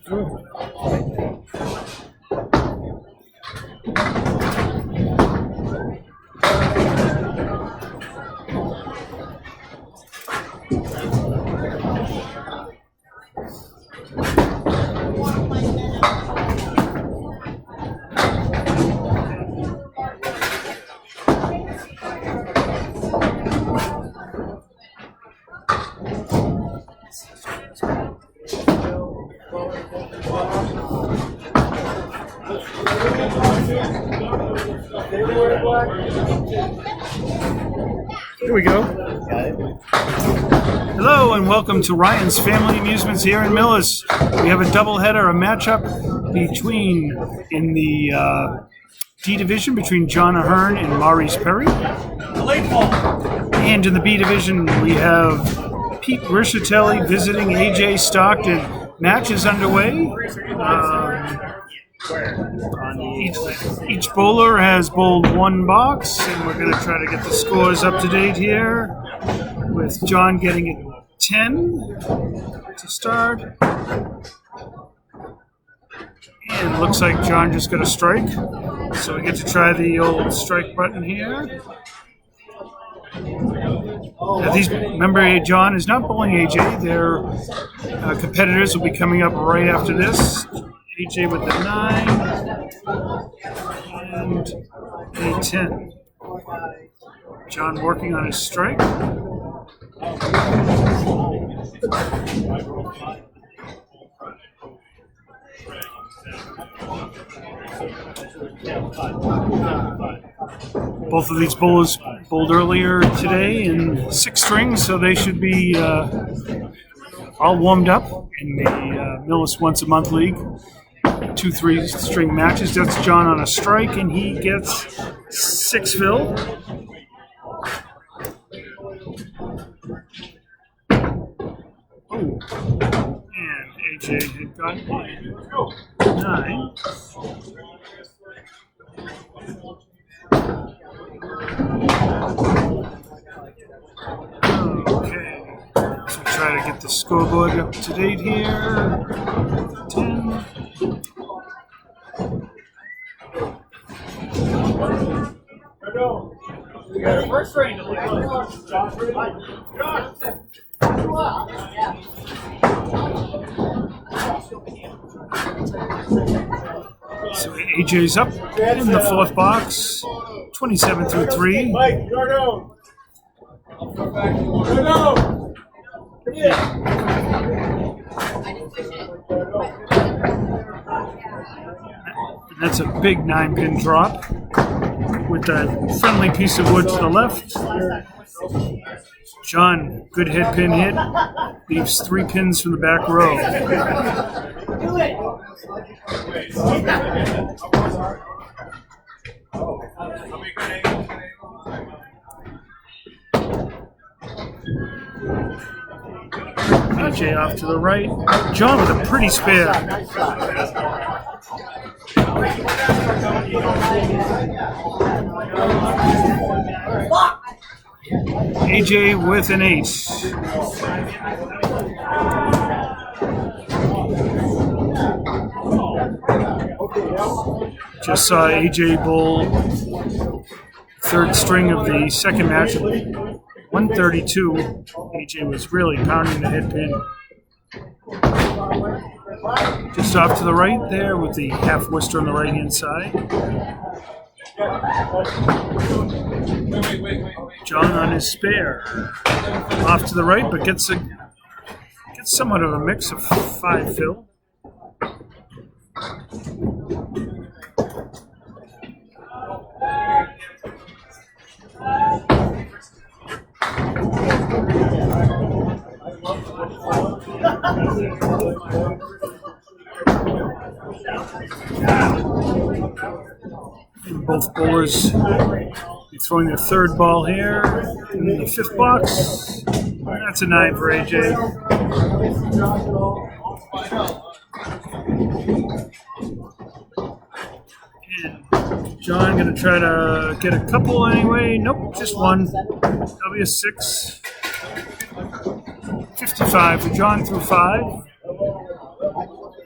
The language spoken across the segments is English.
Here we go. Hello and welcome to Ryan's Family Amusements here in Millis. We have a doubleheader, a matchup in the D division between John Ahearn and Maurice Perry. And in the B division we have Pete Rischitelli visiting AJ Stockton. Match is underway. Each bowler has bowled one box, and we're going to try to get the scores up to date here, with John getting it 10 to start. And it looks like John just got a strike, so we get to try the old strike button here. Remember, John is not bowling AJ. Their competitors will be coming up right after this. AJ with the 9 and a 10. John working on his strike. Both of these bowlers bowled earlier today in 6 strings, so they should be all warmed up in the Millis Once a Month League. 2 3-string matches. That's John on a strike, and he gets 6 fill. Oh, and AJ had gotten 9. Okay, so try to get the scoreboard up to date here. 10. First ring. So AJ's up in the 4th box, 27 through 3. And that's a big 9-pin drop with that friendly piece of wood to the left. John, good head pin hit, leaves 3 pins from the back row. AJ off to the right. John with a pretty spare. AJ with an ace. Just saw AJ bowl 3rd string of the second match at 132. AJ was really pounding the head pin. Just off to the right there with the half Worcester on the right hand side. John on his spare. Off to the right, but gets somewhat of a mix of 5 fill. Both bowlers be throwing their 3rd ball here in the 5th box. That's a 9 for AJ. And John going to try to get a couple anyway. Nope, just one. That'll be a 6. 55 for John through 5.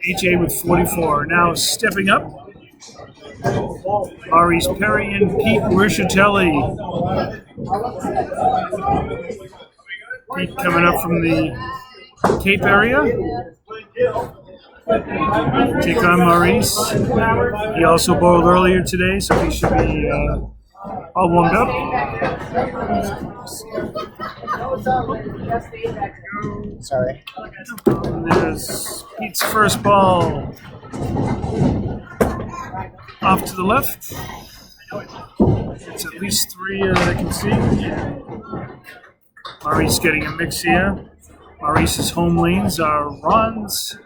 AJ with 44. Now stepping up, Maurice Perry and Pete Rischitelli. Pete coming up from the Cape area. Take on Maurice. He also bowled earlier today, so he should be all warmed up. Sorry. And there's Pete's first ball. Off to the left. It's at least 3 that I can see. Maurice getting a mix here. Maurice's home lanes are Ron's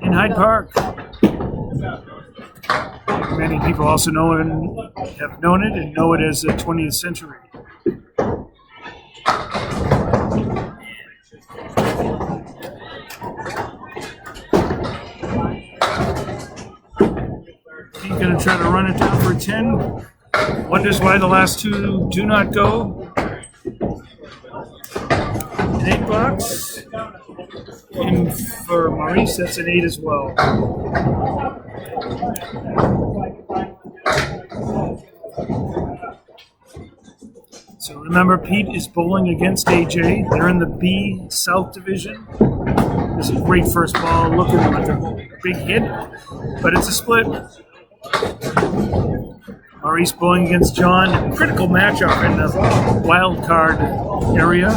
in Hyde Park. Many people also know it and have known it and know it as the 20th century. He's going to try to run it down for a 10. Wonders why the last 2 do not go. An 8 box. And for Maurice, that's an 8 as well. So remember, Pete is bowling against AJ. They're in the B South Division. This is a great first ball, looking like a big hit, but it's a split. Maurice bowling against John. Critical matchup in the wild card area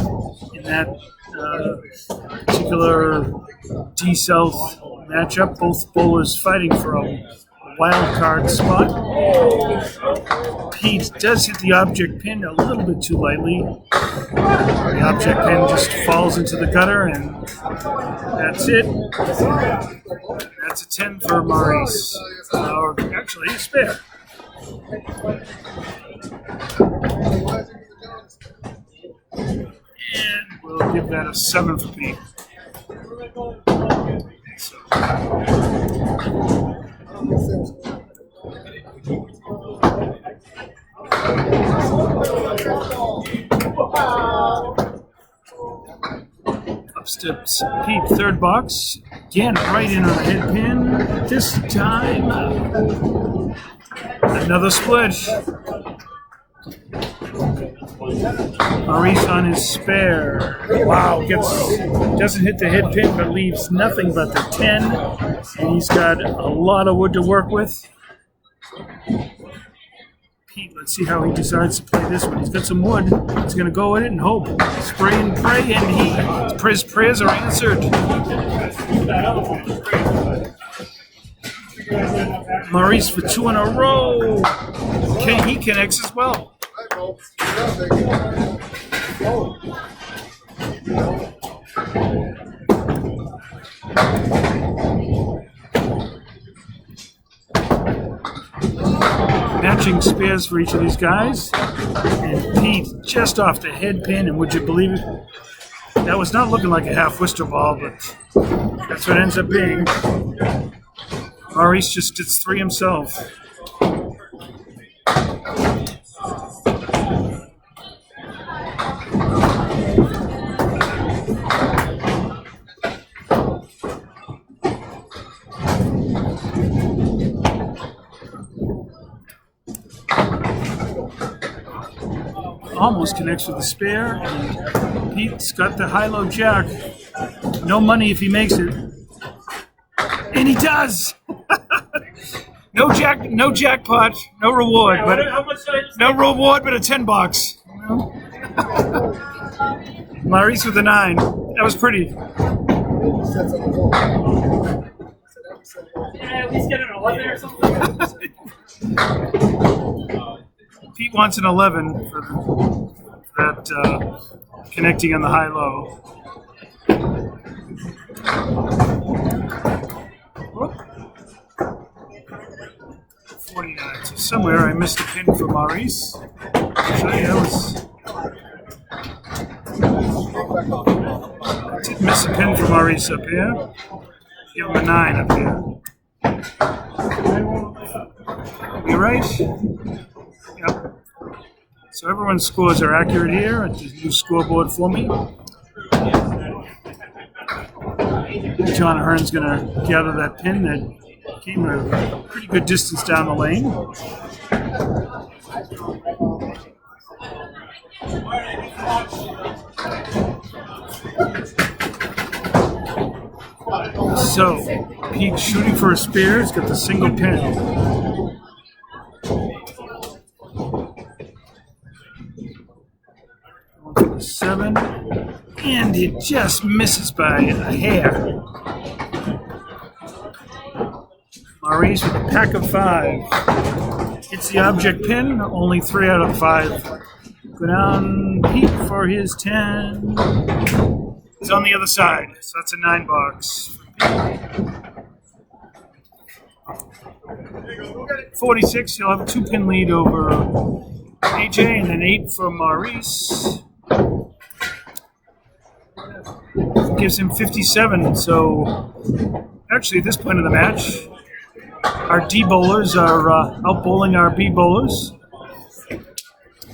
in that particular D South matchup. Both bowlers fighting for a wild card spot. Pete does hit the object pin a little bit too lightly. The object pin just falls into the gutter, and that's it. That's a 10 for Maurice. Or actually, a spare. And we'll give that a 7 for Pete. So. Up steps Pete, third box. Again, right in on the head pin. This time, another split. Maurice on his spare. Wow, doesn't hit the head pin, but leaves nothing but the 10. And he's got a lot of wood to work with. Pete, let's see how he decides to play this one. He's got some wood. He's going to go with it and hope. Spray and pray, and his prayers are answered. Maurice for 2 in a row. He connects as well. Matching spares for each of these guys. And Pete just off the head pin, and would you believe it? That was not looking like a half Worcester ball, but that's what it ends up being. Maurice just gets 3 himself. Almost connects with the spare, and Pete's got the high-low jack. No money if he makes it. And he does! No jackpot, no reward, but a 10 box. Maurice with a 9. That was pretty. Yeah, at least get an 11 or something. Pete wants an 11 for that connecting on the high-low. 49. So somewhere I missed a pin for Maurice. Actually, I did miss a pin for Maurice up here. Give him a 9 up here. You right? Yep. So everyone's scores are accurate here at the new scoreboard for me. John Ahearn's going to gather that pin that came a pretty good distance down the lane. So, Pete shooting for a spear. He's got the single pin. Seven, and it just misses by a hair. Maurice with a pack of 5 hits the object pin. Only 3 out of 5 go down. Pete for his 10. He's on the other side, so that's a 9 box. 46. He'll have a 2-pin lead over AJ, and then 8 for Maurice. Gives him 57. So, actually, at this point of the match, our D bowlers are out bowling our B bowlers.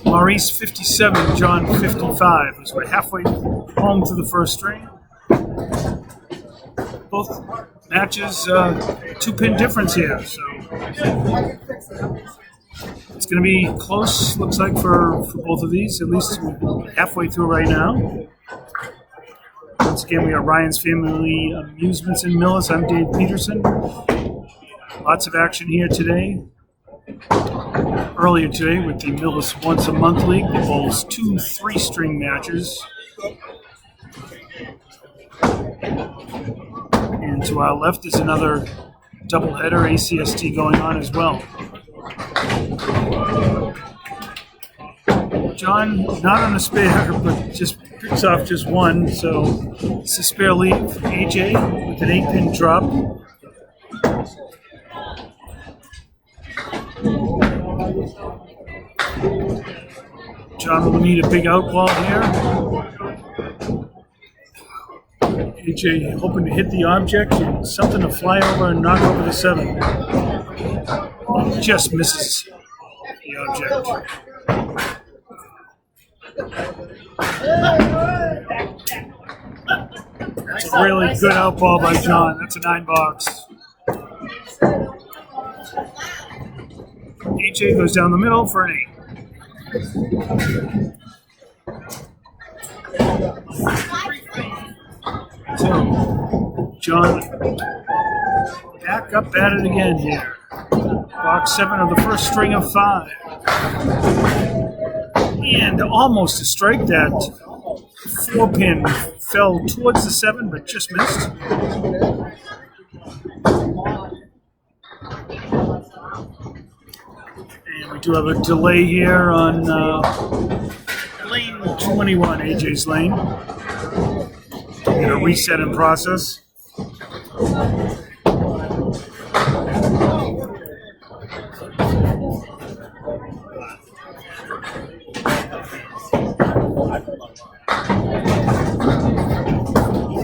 Maurice 57, John 55. As we're halfway home to the first string. Both matches 2-pin difference here, so it's going to be close. Looks like for both of these, at least we're halfway through right now. Once again, we are Ryan's Family Amusements in Millis. I'm Dave Peterson. Lots of action here today. Earlier today with the Millis Once a Month League, the bowls 2 3-string matches. And to our left is another doubleheader ACST going on as well. John, not on a spare, but just picks off just 1, so it's a spare leave. AJ with an 8-pin drop. John will need a big out ball here. AJ hoping to hit the object and something to fly over and knock over the 7. Just misses the object. That's a really good out ball by John. That's a 9 box. AJ goes down the middle for an 8. So, John back up at it again here. Box 7 of the first string of 5. And almost a strike. That 4-pin fell towards the 7, but just missed. And we do have a delay here on lane 21, AJ's lane. Get a reset in process.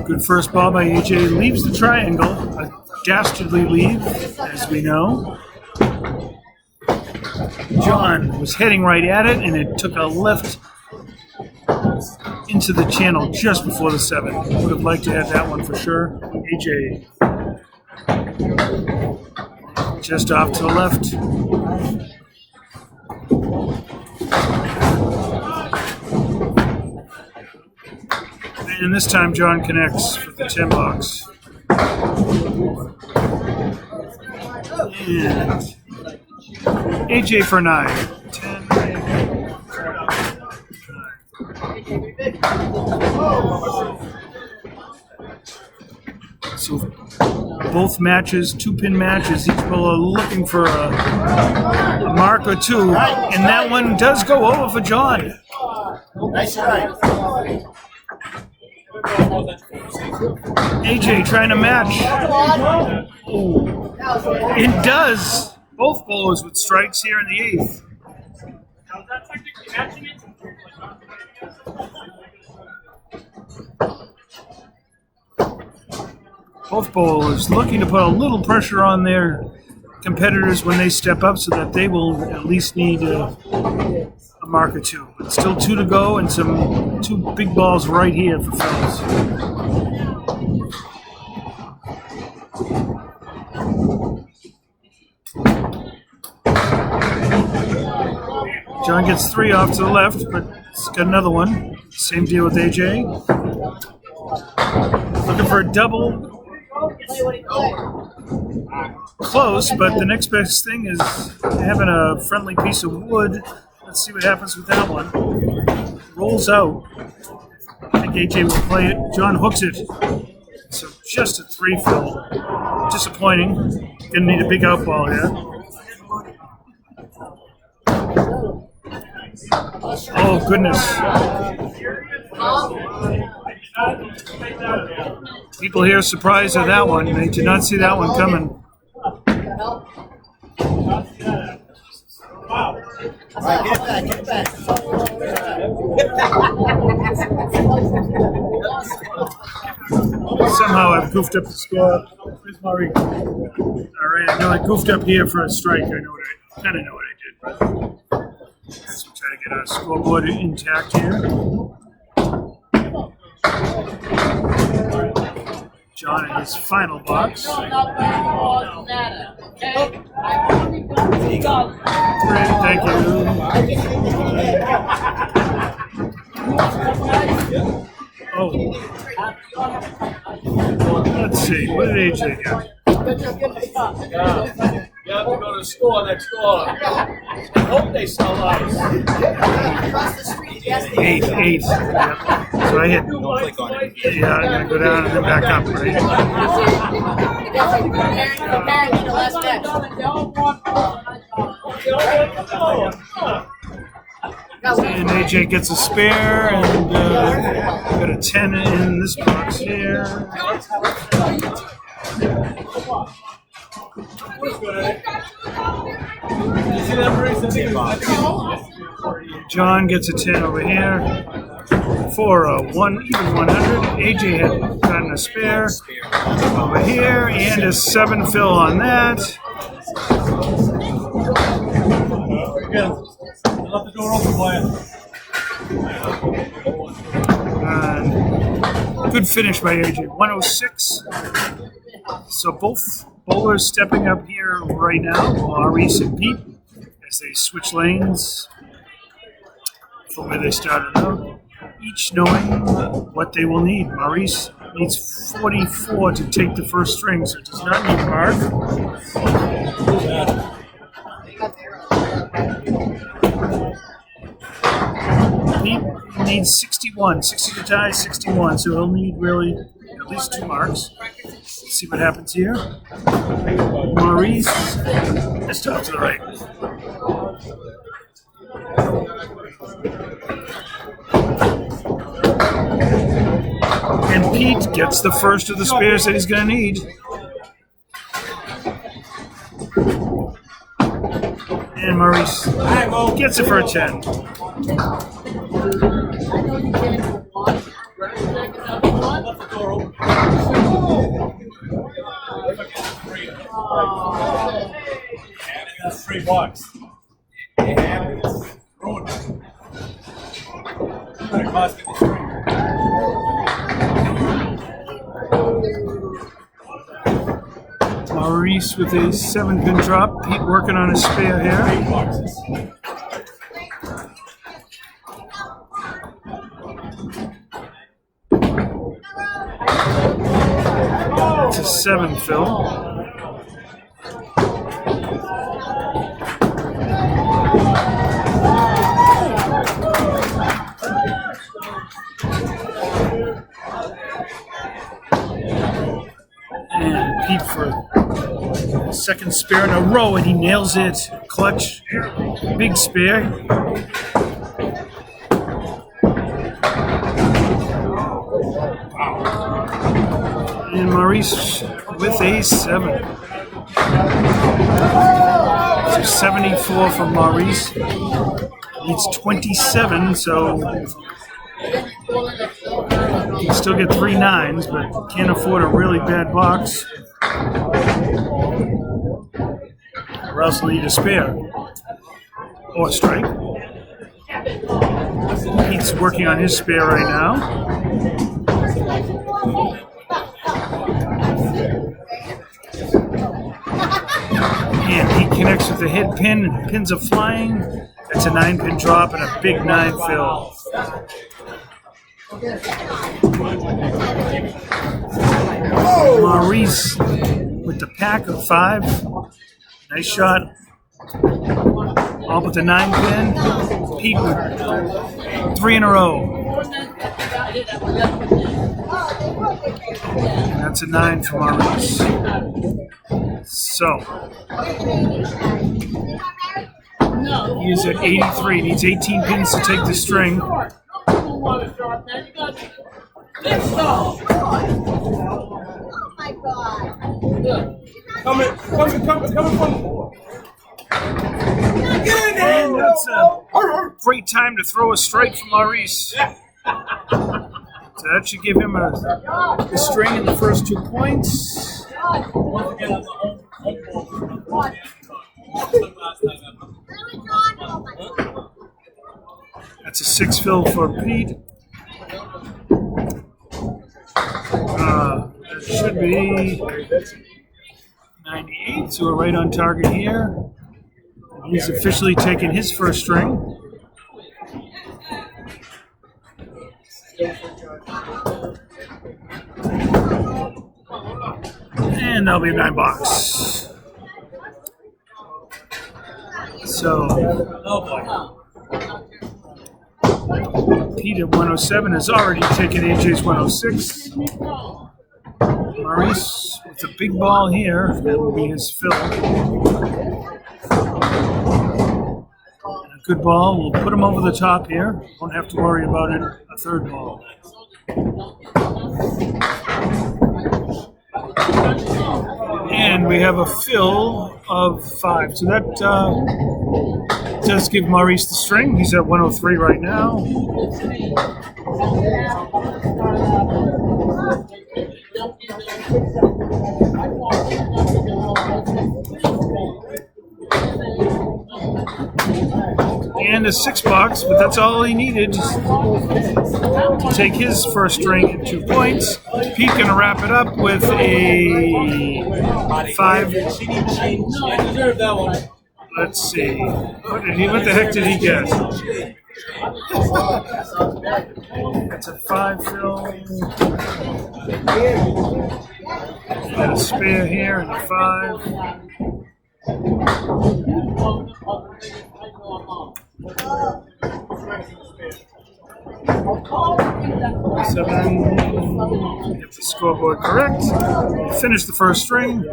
Good first ball by AJ. Leaves the triangle. A dastardly leave, as we know. John was heading right at it, and it took a left into the channel just before the 7. Would have liked to have that one for sure. AJ just off to the left. And this time John connects for the 10 box. And AJ for 9. 10. So both matches, 2-pin matches, each bowler looking for a mark or 2. And that one does go over for John. Nice try. AJ trying to match. It does. Both bowlers with strikes here in the 8th. How's that technically matching it? Both bowlers looking to put a little pressure on their competitors when they step up so that they will at least need a mark or 2. But still 2 to go and some 2 big balls right here for Phillips. John gets 3 off to the left, but it's got another one. Same deal with AJ. Looking for a double. Close, but the next best thing is having a friendly piece of wood. Let's see what happens with that one. Rolls out. I think AJ will play it. John hooks it. So just a 3 fill. Disappointing. Gonna need a big out ball here. Oh, goodness. People here are surprised at that one. They did not see that one coming. All right, get it back. Somehow I've goofed up the score. Where's Maurice? All right, I know I goofed up here for a strike. I kind of know what I did. But let's try to get our scoreboard intact here. John in his final box. Great, thank you. Oh. Let's see. What did AJ get? Yeah, we're going to score next door. I hope they sell ice. 8. Yep. So I hit. Click on it. Yeah, I'm gonna go down and then back up, right? And AJ gets a spare, and got a 10 in this box here. John gets a 10 over here for a even 100. AJ had gotten a spare over here and a 7 fill on that. Let the door open for And good finish by AJ. 106. So both bowlers stepping up here right now, Maurice and Pete, as they switch lanes from where they started out, each knowing what they will need. Maurice needs 44 to take the first string, so it does not need Mark. Pete needs 61, 60 to tie, 61, so he'll need really at least 2 marks. Let's see what happens here. Maurice is off to the right. And Pete gets the first of the spares that he's going to need. And Maurice gets it for a 10. That's $3. Maurice with his 7-pin drop. Pete working on his spare here. It's a 7 fill. And Pete for second spare in a row, and he nails it. Clutch, big spare. And Maurice with a 7. So 74 from Maurice. Needs 27, so he can still get 3 9s, but can't afford a really bad box. Or else he'll need a spare. Or a strike. Pete's working on his spare right now. And he connects with the head pin, and pins are flying That's a 9-pin drop and a big 9 fill. Maurice with the pack of 5. Nice shot. All but the 9-pin. Pete with 3 in a row. That's a 9 for Maurice. So, he's at 83. Needs 18 pins to take the string. Oh my God. Coming from. And that's a great time to throw a strike for Maurice. So that should give him a string in the first 2 points. That's a 6 fill for Pete. That should be 98, so we're right on target here. He's officially taken his first string. And that'll be a 9 box. So, Pete at 107 has already taken AJ's 106. Maurice with a big ball here. That will be his fill. And a good ball. We'll put him over the top here. Won't have to worry about it. A third ball. And we have a fill of 5. So that does give Maurice the string. He's at 103 right now. And a 6 box, but that's all he needed to take his first string in 2 points. Pete gonna wrap it up with a 5. Let's see. What the heck did he get? That's a 5 fill. Got a spare here and a 5. 7. Get the scoreboard correct. Finish the first string.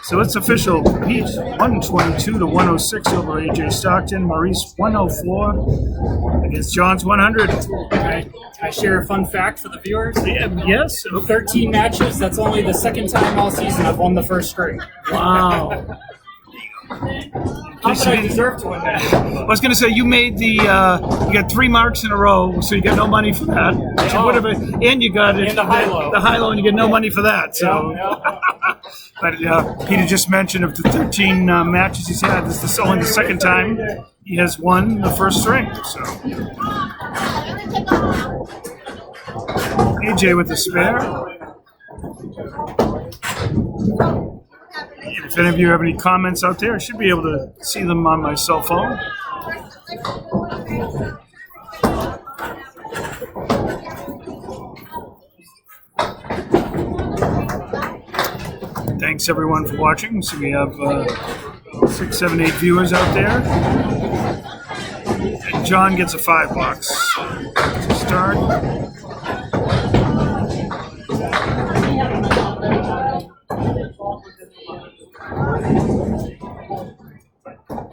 So it's official. Pete 122 to 106 over AJ Stockton. Maurice 104 against John's 100. Can I share a fun fact for the viewers? Yes. 13 matches. That's only the second time all season I've won the first string. Wow. Not that I deserve to win that. I was going to say you made the you got 3 marks in a row, so you got no money for that. So whatever, and you got it, And the high-low. the high-low, and you get no money for that. So, but Peter just mentioned of the 13 matches he's had, this is only the second time he has won the first string. So AJ with the spare. And if any of you have any comments out there, I should be able to see them on my cell phone. Thanks everyone for watching. So we have 6, 7, 8 viewers out there. And John gets a 5 box to start.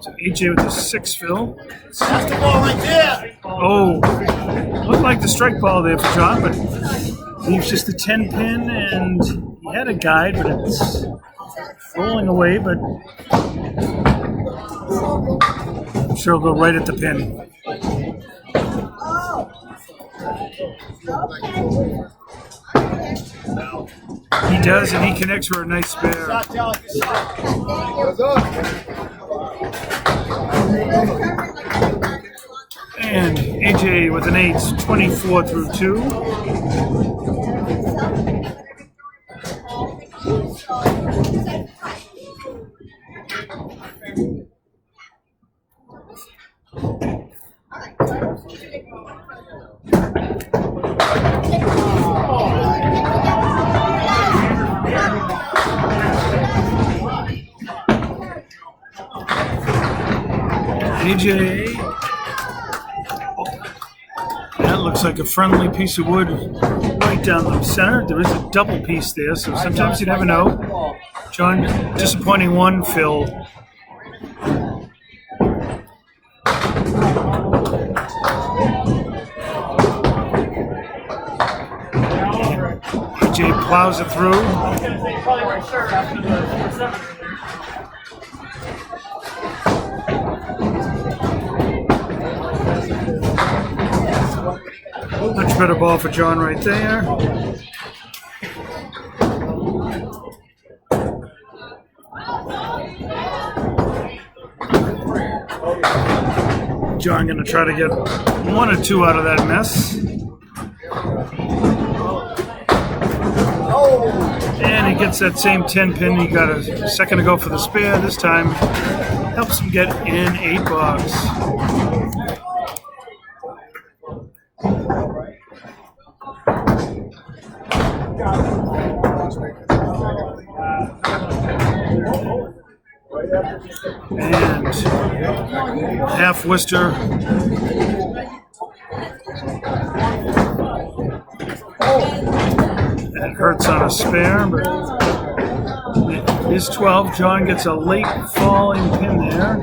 So AJ with the 6 fill. That's the ball right there. Oh, looked like the strike ball there for John, but leaves just a 10 pin, and he had a guide, but it's rolling away, but I'm sure it'll go right at the pin. He does, and he connects for a nice spare. And AJ with an 8, 24 through 2. AJ. That looks like a friendly piece of wood right down the center. There is a double piece there, so sometimes you never know. John, disappointing one, Phil. AJ plows it through. I was gonna say probably wear a shirt after the 7. Much better ball for John right there. John going to try to get 1 or 2 out of that mess. And he gets that same 10 pin. He got a second to go for the spare. This time helps him get in 8 bucks. And half Worcester. That hurts on a spare, but it is 12. John gets a late falling pin there.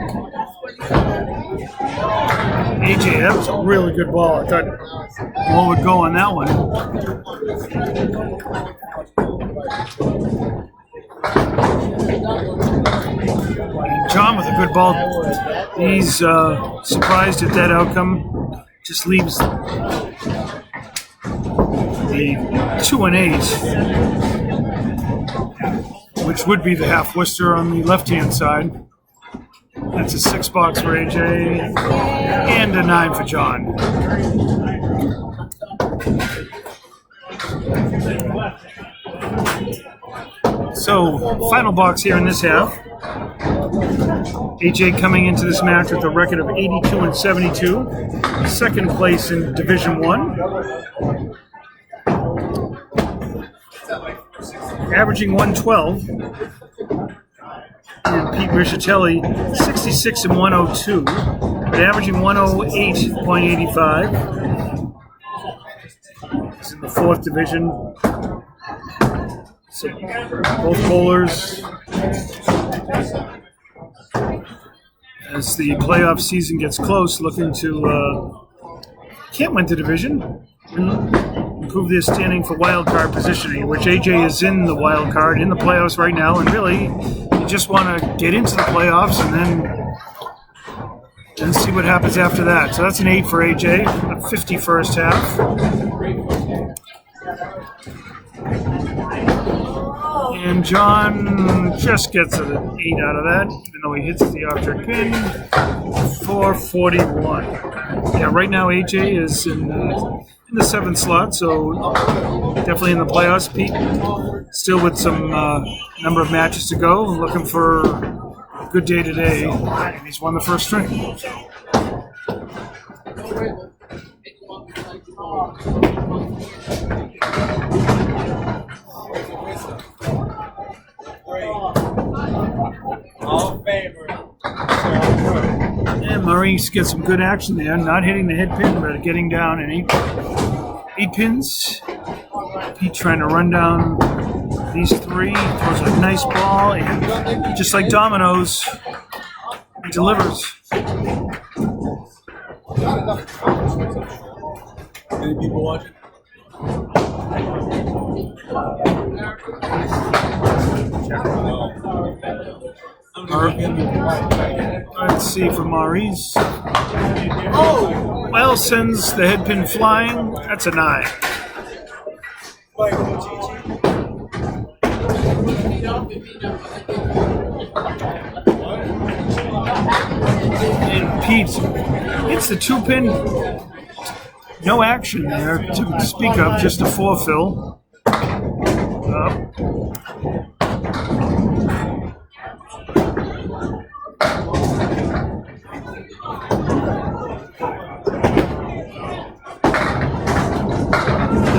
AJ, that was a really good ball. I thought one would go on that one. John with a good ball. He's surprised at that outcome. Just leaves the 2 and 8, which would be the half Worcester on the left-hand side. That's a 6 box for AJ and a 9 for John. So, final box here in this half. AJ coming into this match with a record of 82 and 72, second place in Division 1. Averaging 112. And Pete Rischitelli, 66 and 102, but averaging 108.85. He's in the 4th division. So both bowlers, as the playoff season gets close, looking to can't win the division, improve their standing for wild card positioning, which AJ is in the wild card in the playoffs right now, and really you just want to get into the playoffs and then see what happens after that. So that's an 8 for AJ, a 50 first half. And John just gets an 8 out of that, even though he hits the object pin. 441. Yeah, right now AJ is in the 7th slot, so definitely in the playoffs. Pete still with some number of matches to go, looking for a good day today, and he's won the first string. And Maurice gets some good action there, not hitting the head pin, but getting down in 8 pins. Pete trying to run down these 3, throws a nice ball, and just like dominoes, he delivers. Any people watching? Let's see for Maurice. Oh, well, sends the head pin flying. That's a 9. And Pete hits the 2 pin. No action there to speak of, just a 4 fill.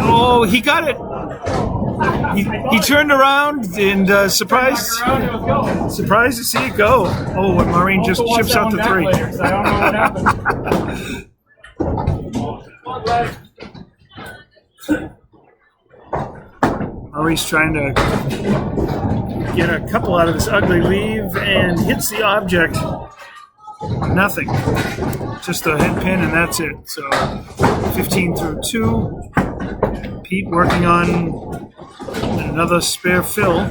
Oh, he got it. He turned around and surprised to see it go. Oh, and Maureen just chips out the three. Later, 'cause I don't know what happened. Maurice trying to get a couple out of this ugly leave and hits the object. Nothing. Just a head pin and that's it. So 15 through 2. Pete working on another spare fill.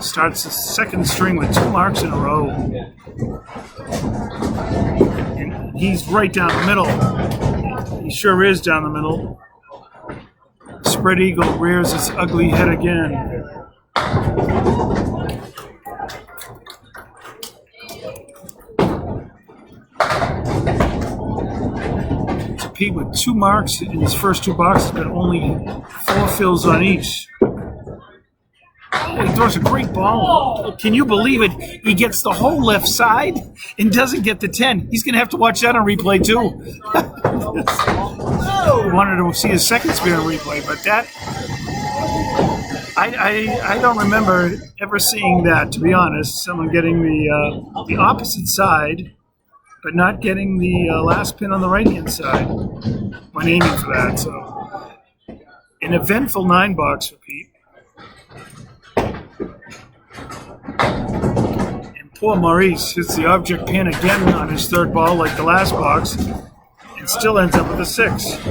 Starts the second string with 2 marks in a row. And he's right down the middle. He sure is down the middle. Spread eagle rears its ugly head again. So Pete with 2 marks in his first 2 boxes, but only 4 fills on each. Oh, he throws a great ball. Can you believe it? He gets the whole left side and doesn't get the 10. He's going to have to watch that on replay, too. I wanted to see his second spear on replay, but that... I don't remember ever seeing that, to be honest. Someone getting the opposite side, but not getting the last pin on the right-hand side when aiming for that. So, an eventful 9 box for Pete. And poor Maurice hits the object pin again on his third ball like the last box and still ends up with a 6. Get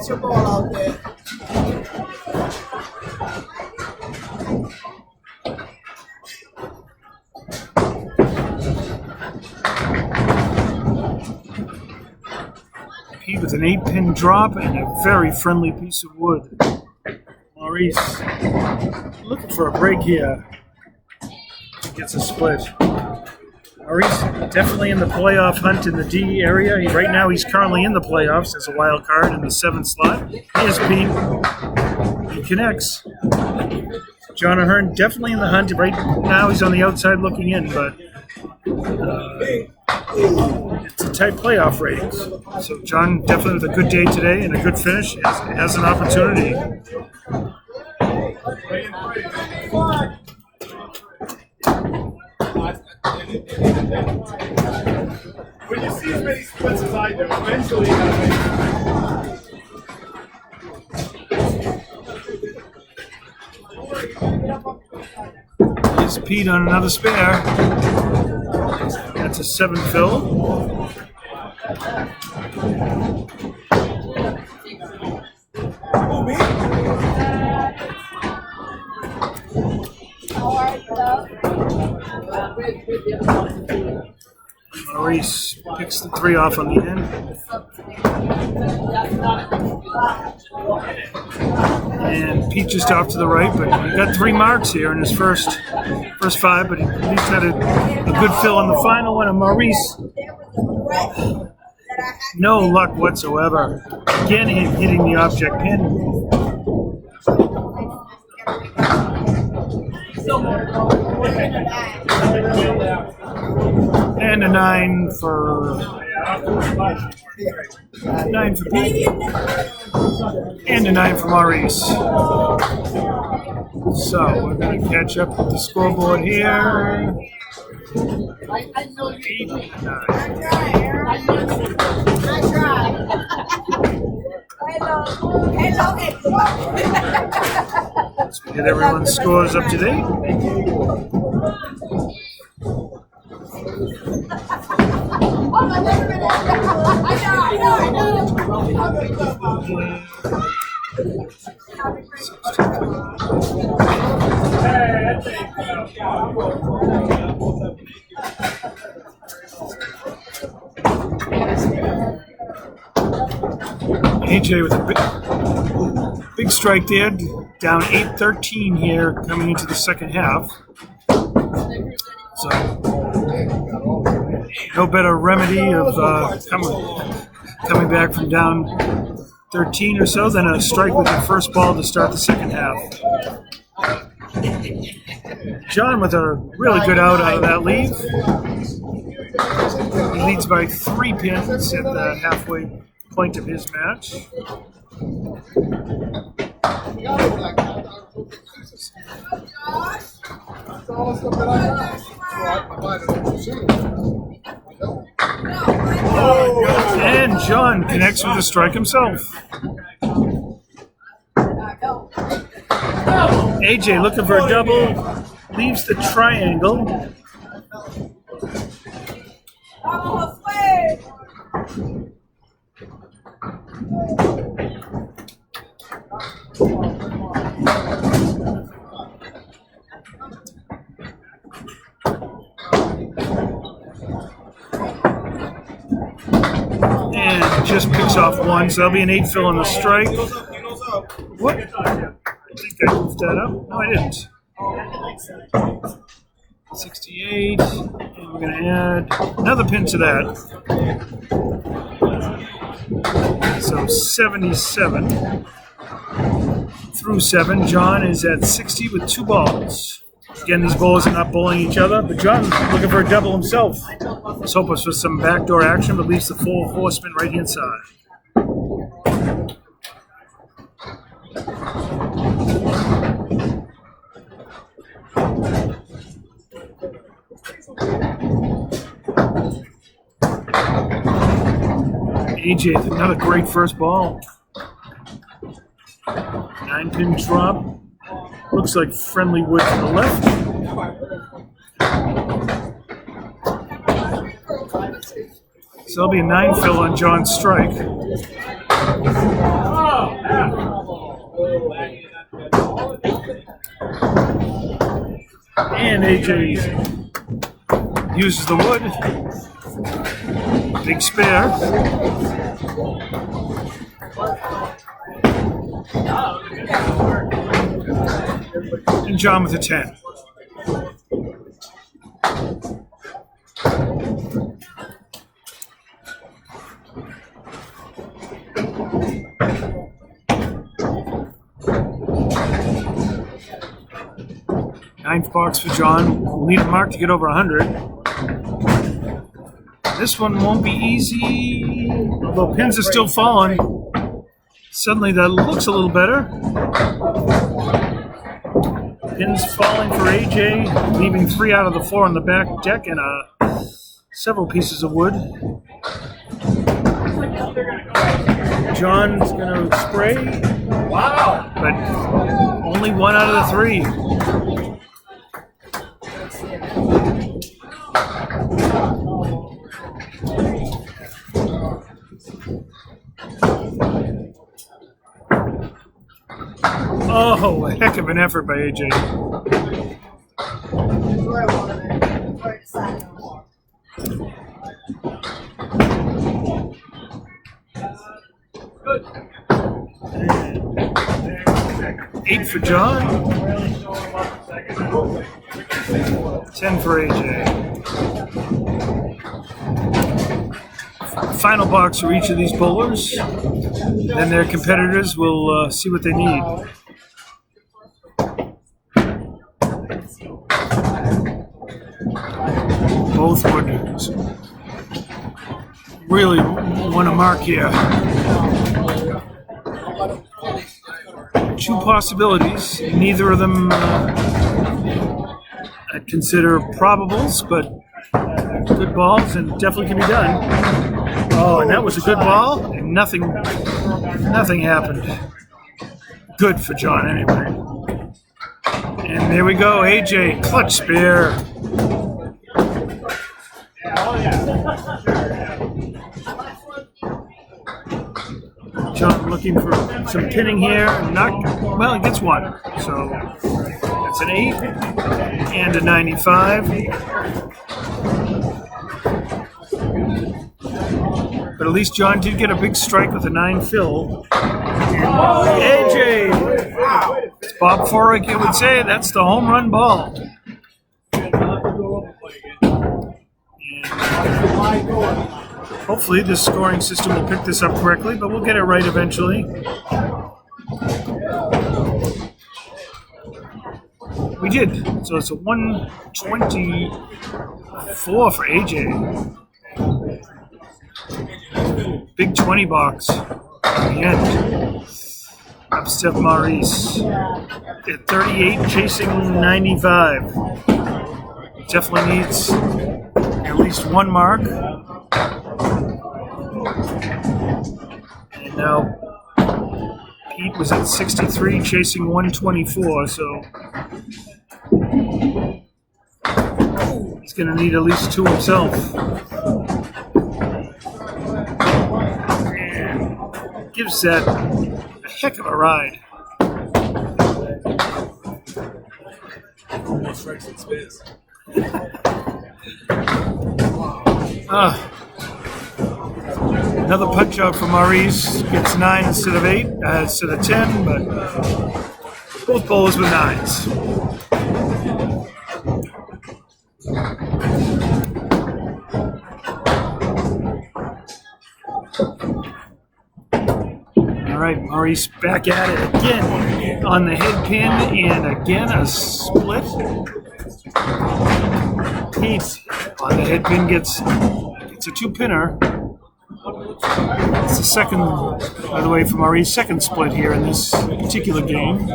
your ball out there. Pete with an 8-pin drop and a very friendly piece of wood. Maurice looking for a break here. He gets a split. Maurice definitely in the playoff hunt in the D area. Right now he's currently in the playoffs as a wild card in the 7th slot. Here's Pete. He connects. John Ahearn definitely in the hunt. Right now he's on the outside looking in, but it's a tight playoff ratings. So John definitely with a good day today and a good finish has an opportunity. When you see as many splits as I do, eventually you gotta make Here's Pete on another spare. That's a 7 fill. Maurice picks the 3 off on the end. And Pete just off to the right, but he got 3 marks here in his first 5, but he's had a good fill on the final one. And Maurice, no luck whatsoever. Again, hitting the object pin. And a 9 for Pete. And a 9 for Maurice. So we're going to catch up with the scoreboard here. Pete, 9. Let's get everyone's scores up to date. AJ with a big strike there, down 8-13 here coming into the second half. So no better remedy of coming back from down 13 or so than a strike with your first ball to start the second half. John with a really good out of that lead. He leads by 3 pins at the halfway point of his match. And John connects with a strike himself. AJ looking for a double, leaves the triangle. And just picks off one, so that'll be an 8 fill on the strike. What? I think I moved that up. No, I didn't. 68, and we're going to add another pin to that. So 77 through 7. John is at 60 with 2 balls. Again, these bowlers are not bowling each other, but John's looking for a double himself. Let's hope it's for some backdoor action, but leaves the 4 horsemen right hand side. AJ, another great first ball. 9-pin drop. Looks like friendly wood to the left. So there'll be a 9 fill on John's strike. And AJ uses the wood. Big spare. And John with a 10. Ninth box for John. We'll need a mark to get over 100. This one won't be easy, although pins are still falling. Suddenly that looks a little better. Pins falling for AJ, leaving 3 out of the 4 on the back deck and several pieces of wood. John's going to spray. Wow! But only 1 out of the 3. Oh, a heck of an effort by AJ. Good. 8 for John. 10 for AJ. Final box for each of these bowlers. Then their competitors will see what they need. Both would really want to mark here. 2 possibilities. Neither of them I'd consider probables, but good balls and definitely can be done. Oh, and that was a good ball, and nothing happened. Good for John anyway. And there we go, AJ, clutch spare. John looking for some pinning here. Well, he gets 1. So that's an 8 and a 95. But at least John did get a big strike with a 9 fill. AJ! As Bob Foreign would say, that's the home run ball. Hopefully this scoring system will pick this up correctly, but we'll get it right eventually. We did. So it's a 124 for AJ. Big 20 box at the end. Upstep Maurice at 38, chasing 95. Definitely needs at least one mark. And now Pete was at 63, chasing 124, so he's going to need at least two himself. And gives that a heck of a ride. Almost strikes in space. Another punch out for Maurice. Gets 9 instead of 8, instead of 10, but both bowlers with 9s. All right, Maurice back at it again on the head pin, and again a split. Pete on the head pin gets a two-pinner. It's the second, by the way, for Maurice, second split here in this particular game.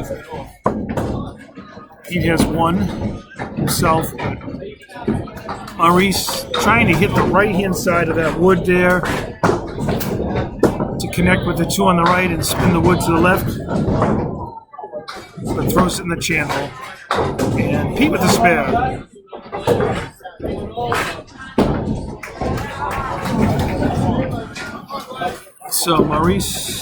Pete has one himself. Maurice trying to hit the right-hand side of that wood there to connect with the two on the right and spin the wood to the left. But throws it in the channel. And Pete with the spare. So Maurice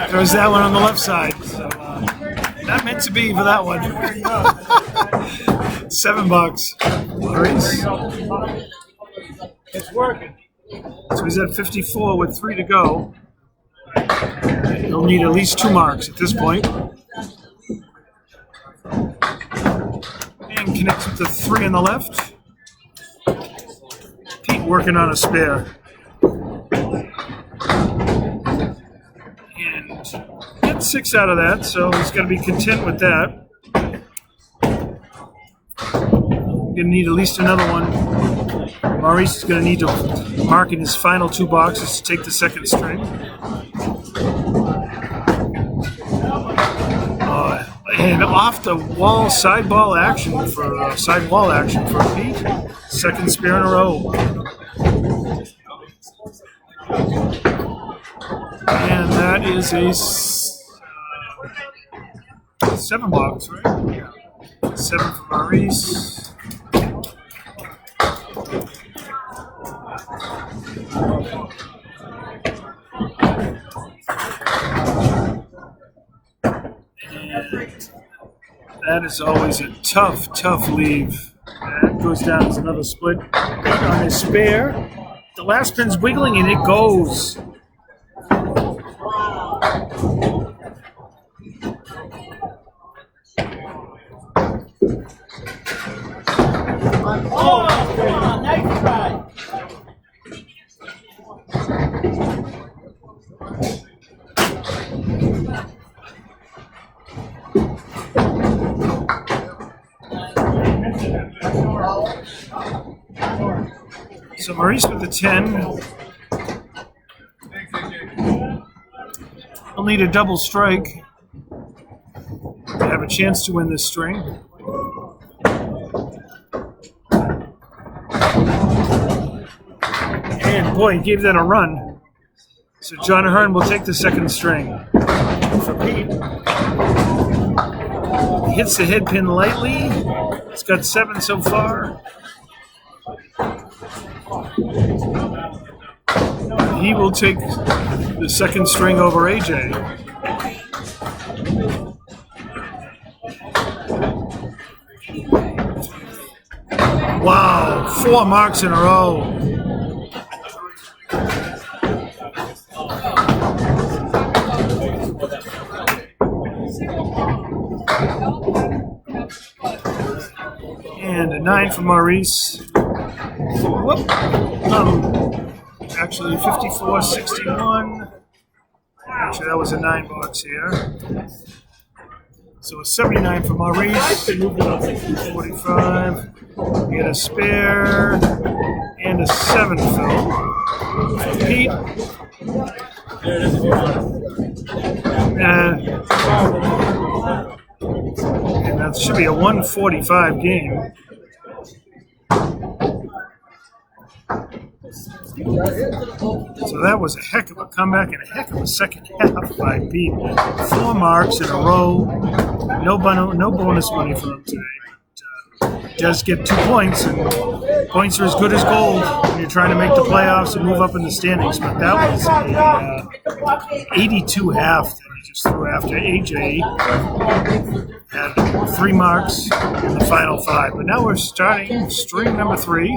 throws that one on the left side. So not meant to be for that one. $7. Maurice. It's working. So he's at 54 with 3 to go. He'll need at least 2 marks at this point. And connects with the 3 on the left. Pete working on a spare. And gets 6 out of that, so he's going to be content with that. Going to need at least another one. Maurice is going to need to mark in his final 2 boxes to take the second string. And off the wall, sidewall action for Pete. Second spare in a row. And that is a 7 box, right? Yeah. 7 for Maurice. That is always a tough leave. That goes down as another split. On his spare. The last pin's wiggling and it goes. Oh, nice try. So Maurice with the 10. He'll need a double strike to have a chance to win this string. And boy, he gave that a run. So John Ahearn will take the second string. For Pete, he hits the head pin lightly. He's got 7 so far. He will take the second string over AJ. Wow, 4 marks in a row. And a 9 for Maurice. Whoop. Actually, 54-61. Actually, that was a 9 box here. So a 79 for Maurice. 45. We get a spare and a 7 fill. Pete There it is if you want And that should be a 145 game. So that was a heck of a comeback and a heck of a second half by Pete. 4 marks in a row. No bonus money for him today. But, does get 2 points, and points are as good as gold when you're trying to make the playoffs and move up in the standings. But that was a 82 half that he just threw after AJ had 3 marks in the final 5. But now we're starting string number 3.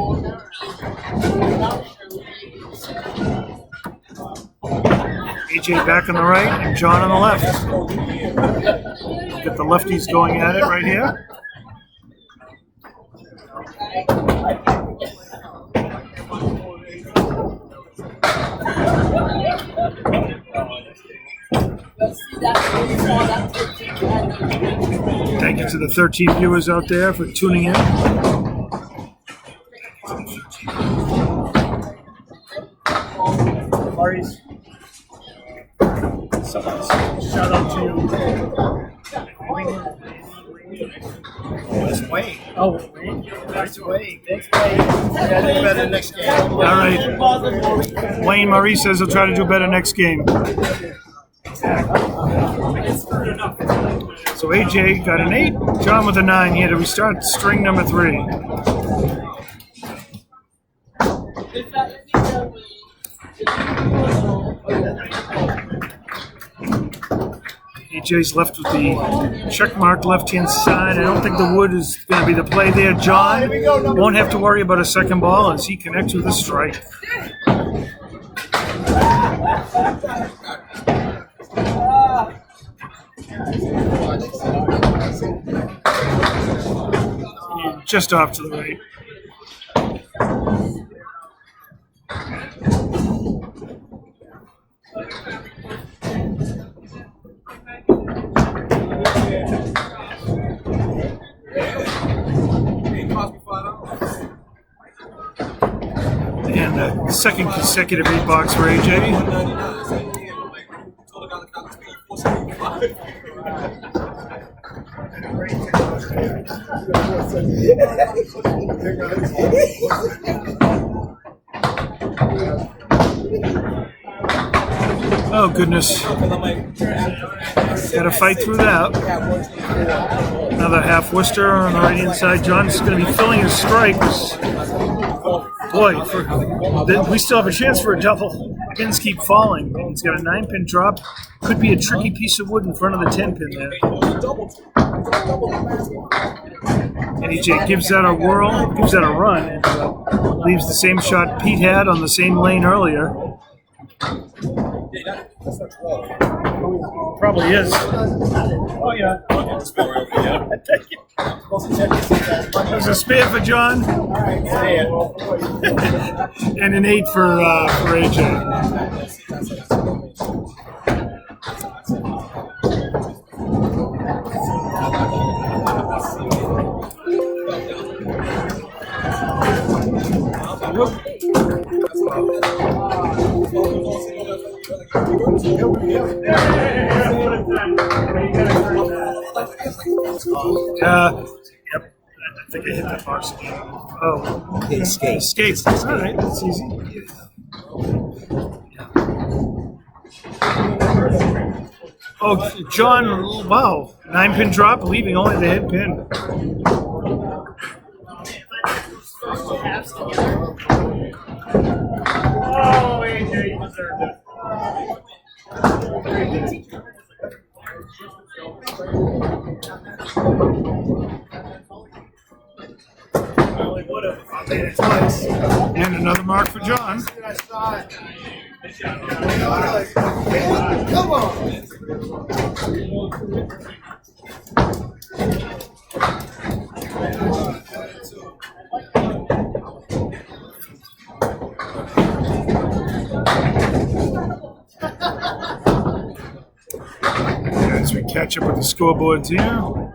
AJ back on the right and John on the left. Get the lefties going at it right here. Thank you to the 13 viewers out there for tuning in. Maurice. Shout out to you. It's Wayne. Oh, Wayne. That's Wayne. Thanks, Wayne. I gotta do better next game. All right. Wayne Maurice says he'll try to do better next game. So AJ got an 8, John with a 9 here to restart string number 3. AJ's left with the check mark left-hand side. I don't think the wood is going to be the play there. John won't have to worry about a second ball as he connects with a strike. And just off to the right. And a second consecutive 8 box for AJ. Oh, goodness. Got to fight through that. Another half Worcester on the right-hand side. John's going to be filling his strikes. Boy, we still have a chance for a double. Pins keep falling. He's got a 9-pin drop. Could be a tricky piece of wood in front of the 10-pin there. And AJ gives that a whirl, gives that a run, and leaves the same shot Pete had on the same lane earlier. Probably is. Oh, yeah. There's a spare for John. And an 8 for AJ. Yep. I think I hit that box again. Oh. Okay, skate. Skates. All right, that's easy. Oh, John, wow. 9-pin drop, leaving only the head pin. Oh, AJ, you deserved it. And another mark for John. Come on. As we catch up with the scoreboards here.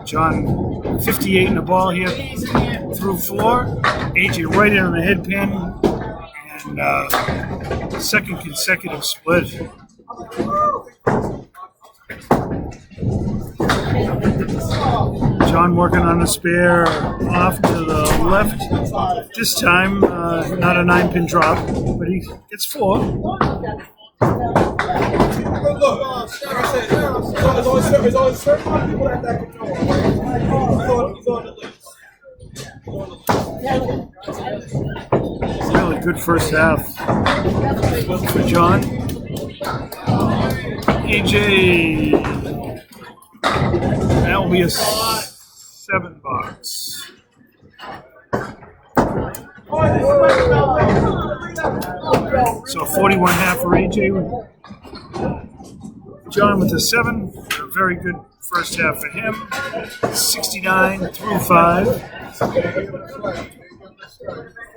John 58 in the ball here through 4. AJ right in on the head pin. And second consecutive split. John working on the spare off to the left. This time, not a 9-pin drop, but he gets 4. Really good first half for John. AJ, that will be a 7 box. So 41.5 for AJ. John with a 7. A very good first half for him. 69 through 5.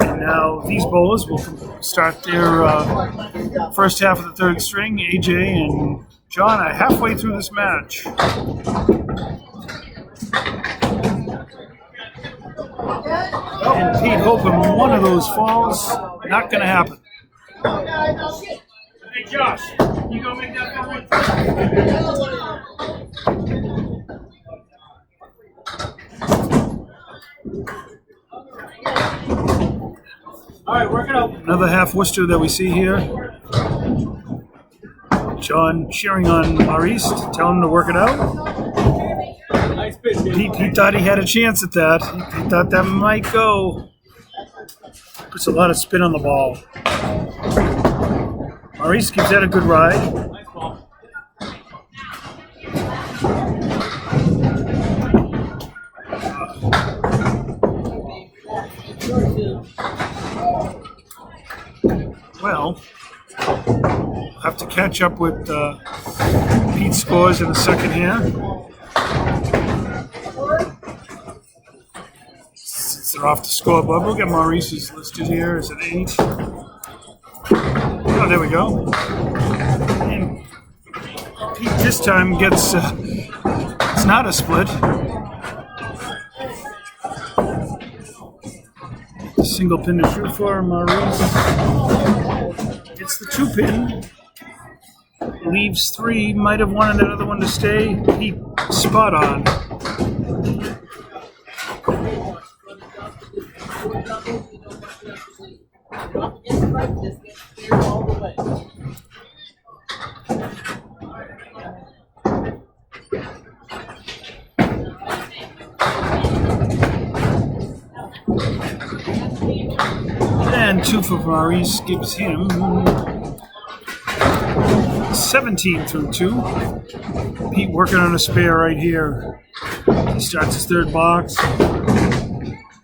And now these bowlers will start their first half of the third string. AJ and John are halfway through this match. And Pete hoping one of those falls. Not going to happen. Hey, Josh, you gonna make that for one? All right, work it out. Another half Worcester that we see here. John cheering on Maurice, telling him to work it out. Nice pitch, He thought he had a chance at that. He thought that might go. Puts a lot of spin on the ball. Maurice gives that a good ride. Nice ball. Well, we'll have to catch up with Pete's scores in the second half. Since they're off the scoreboard, we'll get Maurice's listed here. Is it 8? Oh, there we go. And Pete this time gets, it's not a split. Single pin to shoot for Maurice. It's the 2-pin. Leaves 3. Might have wanted that other one to stay. Pete spot on. And 2 for Maurice gives him 17 through 2. Pete working on a spare right here. He starts his third box.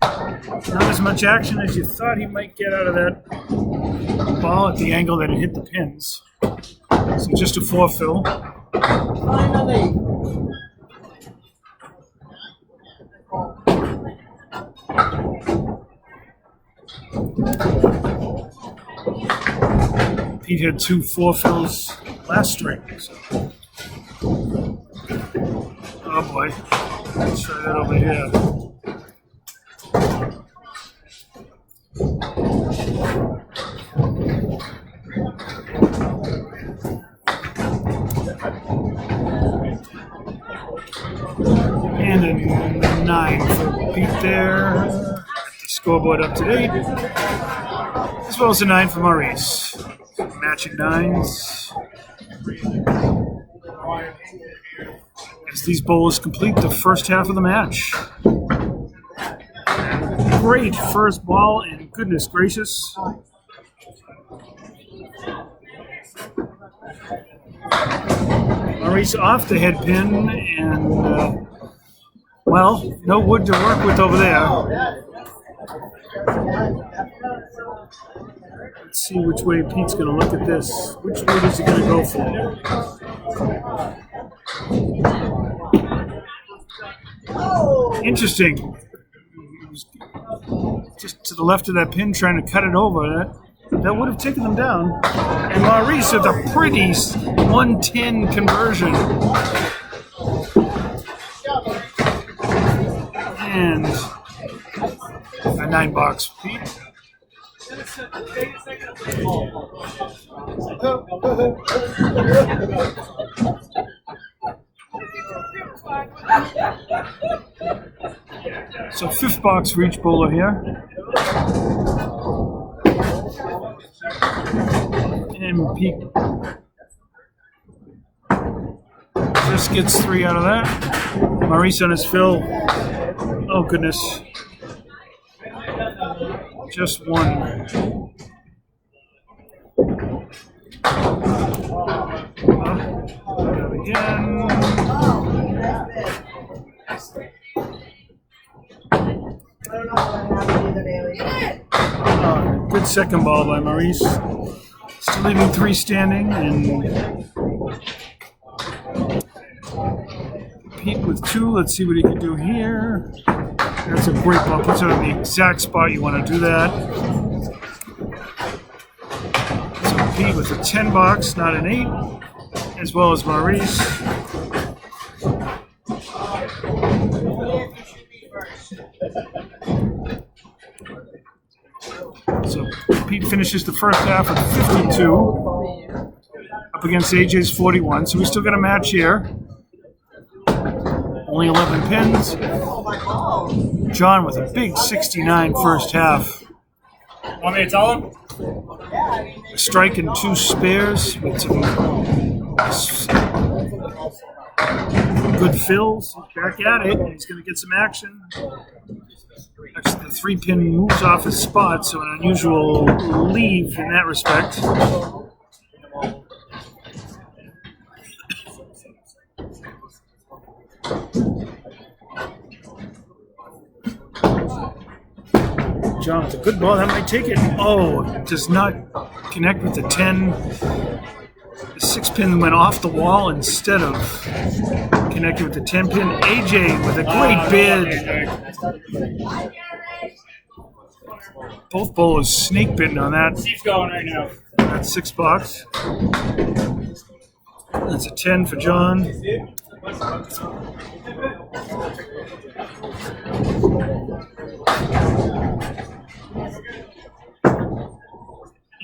Not as much action as you thought he might get out of that ball at the angle that it hit the pins. So just a 4 fill. Pete had 2 4 fills last string. So. Oh boy. Let's try that over here. And a 9 for Pete there. The scoreboard up to date. As well as a 9 for Maurice. Matching 9s. As these bowlers complete the first half of the match. Great first ball, and goodness gracious. Maurice off the head pin, and well, no wood to work with over there. Let's see which way Pete's going to look at this. Which wood is he going to go for? Interesting. He was just to the left of that pin trying to cut it over. That would have taken them down. And Maurice with a pretty 110 conversion. And a 9 box for Pete. So fifth box for each bowler here. And Pete just gets 3 out of that. Maurice on his fill. Oh goodness. Just 1. Again. Good second ball by Maurice. Still leaving 3 standing, and Pete with 2. Let's see what he can do here. That's a great ball. Puts it on the exact spot you want to do that. So Pete with a 10 box, not an 8, as well as Maurice. So Pete finishes the first half with 52 up against AJ's 41. So we still got a match here. Only 11 pins. John with a big 69 first half. Want me to tell him? A strike and 2 spares with some good fills. He's back at it. He's going to get some action. Actually, the 3-pin moves off his spot, so an unusual leave in that respect. John with a good ball. That might take it. Oh, it does not connect with the 10. The 6-pin went off the wall instead of connecting with the 10-pin. AJ with a great bid. Both bowlers snake bidding on that. Steve's going right now. That 6 box. That's a 10 for John.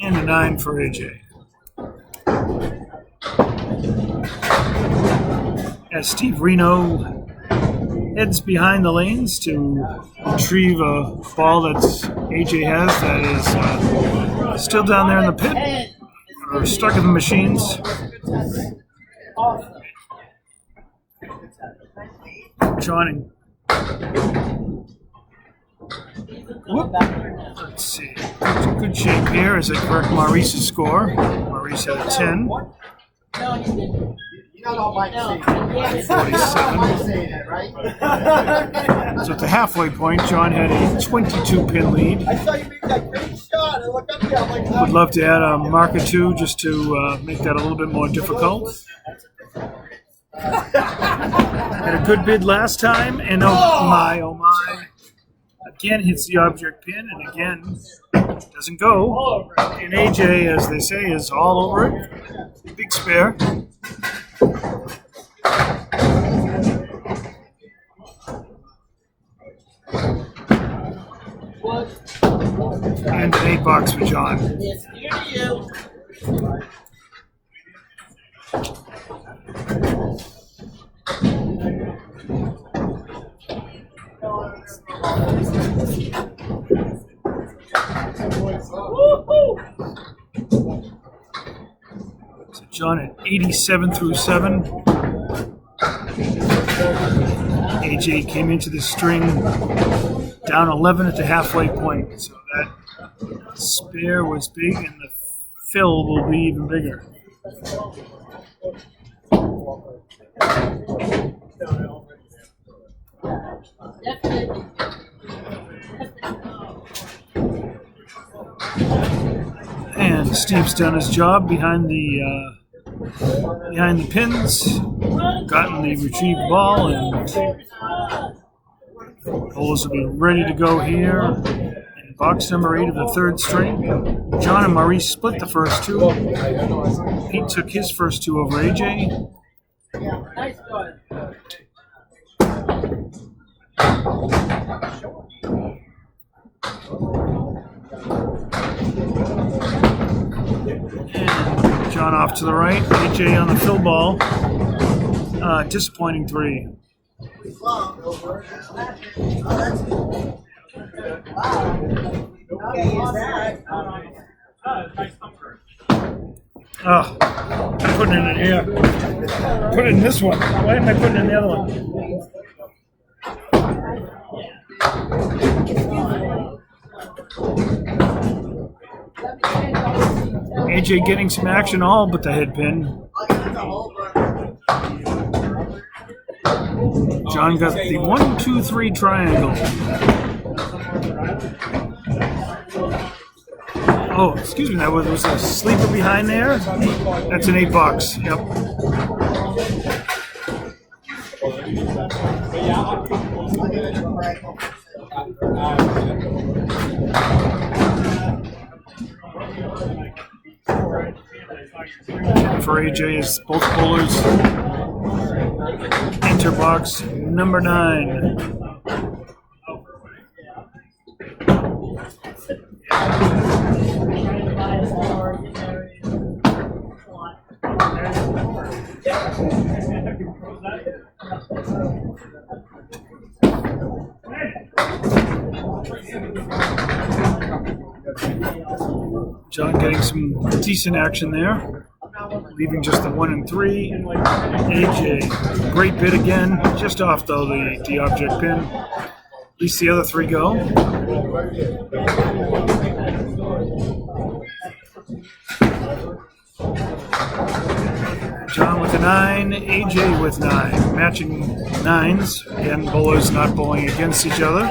And a 9 for AJ. As Steve Reno heads behind the lanes to retrieve a ball that AJ has that is still down there in the pit or stuck in the machines. John and let's see. Good shape here as they correct Maurice's score. Maurice had a 10. You don't like saying 47. saying that, right? So at the halfway point, John had a 22-pin lead. I saw you make that great shot. I looked up there. I'm like, Would love to add a mark or 2 just to make that a little bit more difficult. Had a good bid last time, and oh my. Again hits the object pin, and again doesn't go. And AJ, as they say, is all over it. Big spare. And an 8 box for John. So John at 87 through 7. AJ came into the string down 11 at the halfway point. So that spare was big, and the fill will be even bigger. And Steve's done his job behind the pins, gotten the retrieved ball, and bowls will be ready to go here. In box number 8 of the 3rd string. John and Maurice split the first 2. Pete took his first 2 over AJ. John off to the right. AJ on the fill ball. Disappointing 3. Oh, I'm putting it in here. Put it in this one. Why am I putting it in the other one? AJ getting some action all but the head pin. John got the 1-2-3 triangle. Oh, excuse me, that was a sleeper behind there? That's an $8. Yep. For AJ is both bowlers. Enter box number 9. John getting some decent action there, leaving just the 1 and 3. AJ, great bid again, just off though the object pin. At least the other 3 go. John with a 9, AJ with 9, matching 9s. Again, bowlers not bowling against each other.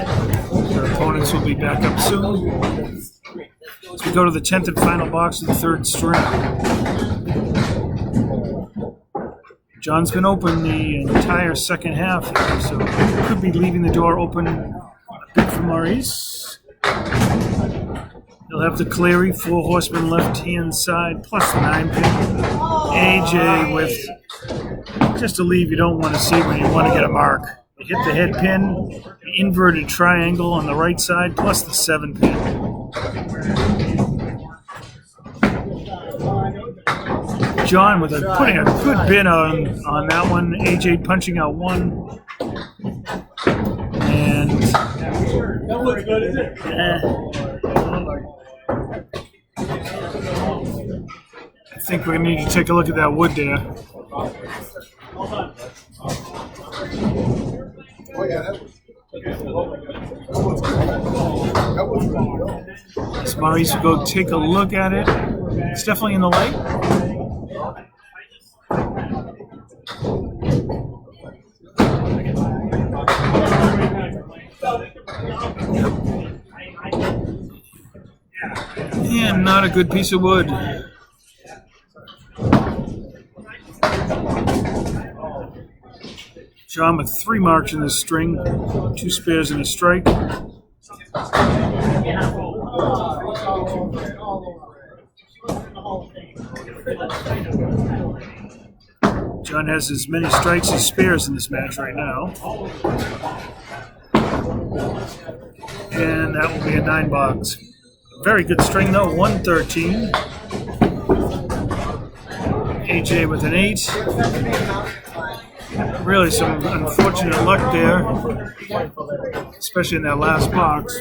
Their opponents will be back up soon. As we go to the 10th and final box of the 3rd string. John's been open the entire second half here, so could be leaving the door open a bit for Maurice. He'll have the Cleary, 4 horsemen left-hand side, plus the 9 pin. AJ with just a leave you don't want to see when you want to get a mark. You hit the head pin, the inverted triangle on the right side, plus the 7 pin. John with putting a good bid on that one. AJ punching out 1. And That looks good, is it? I think we need to take a look at that wood there. Hold on. So Maurice will go take a look at it. It's definitely in the light. And not a good piece of wood. John with 3 marks in this string, 2 spares and a strike. John has as many strikes as spares in this match right now. And that will be a 9 box. Very good string though, 113. AJ with an 8. Really some unfortunate luck there, especially in that last box.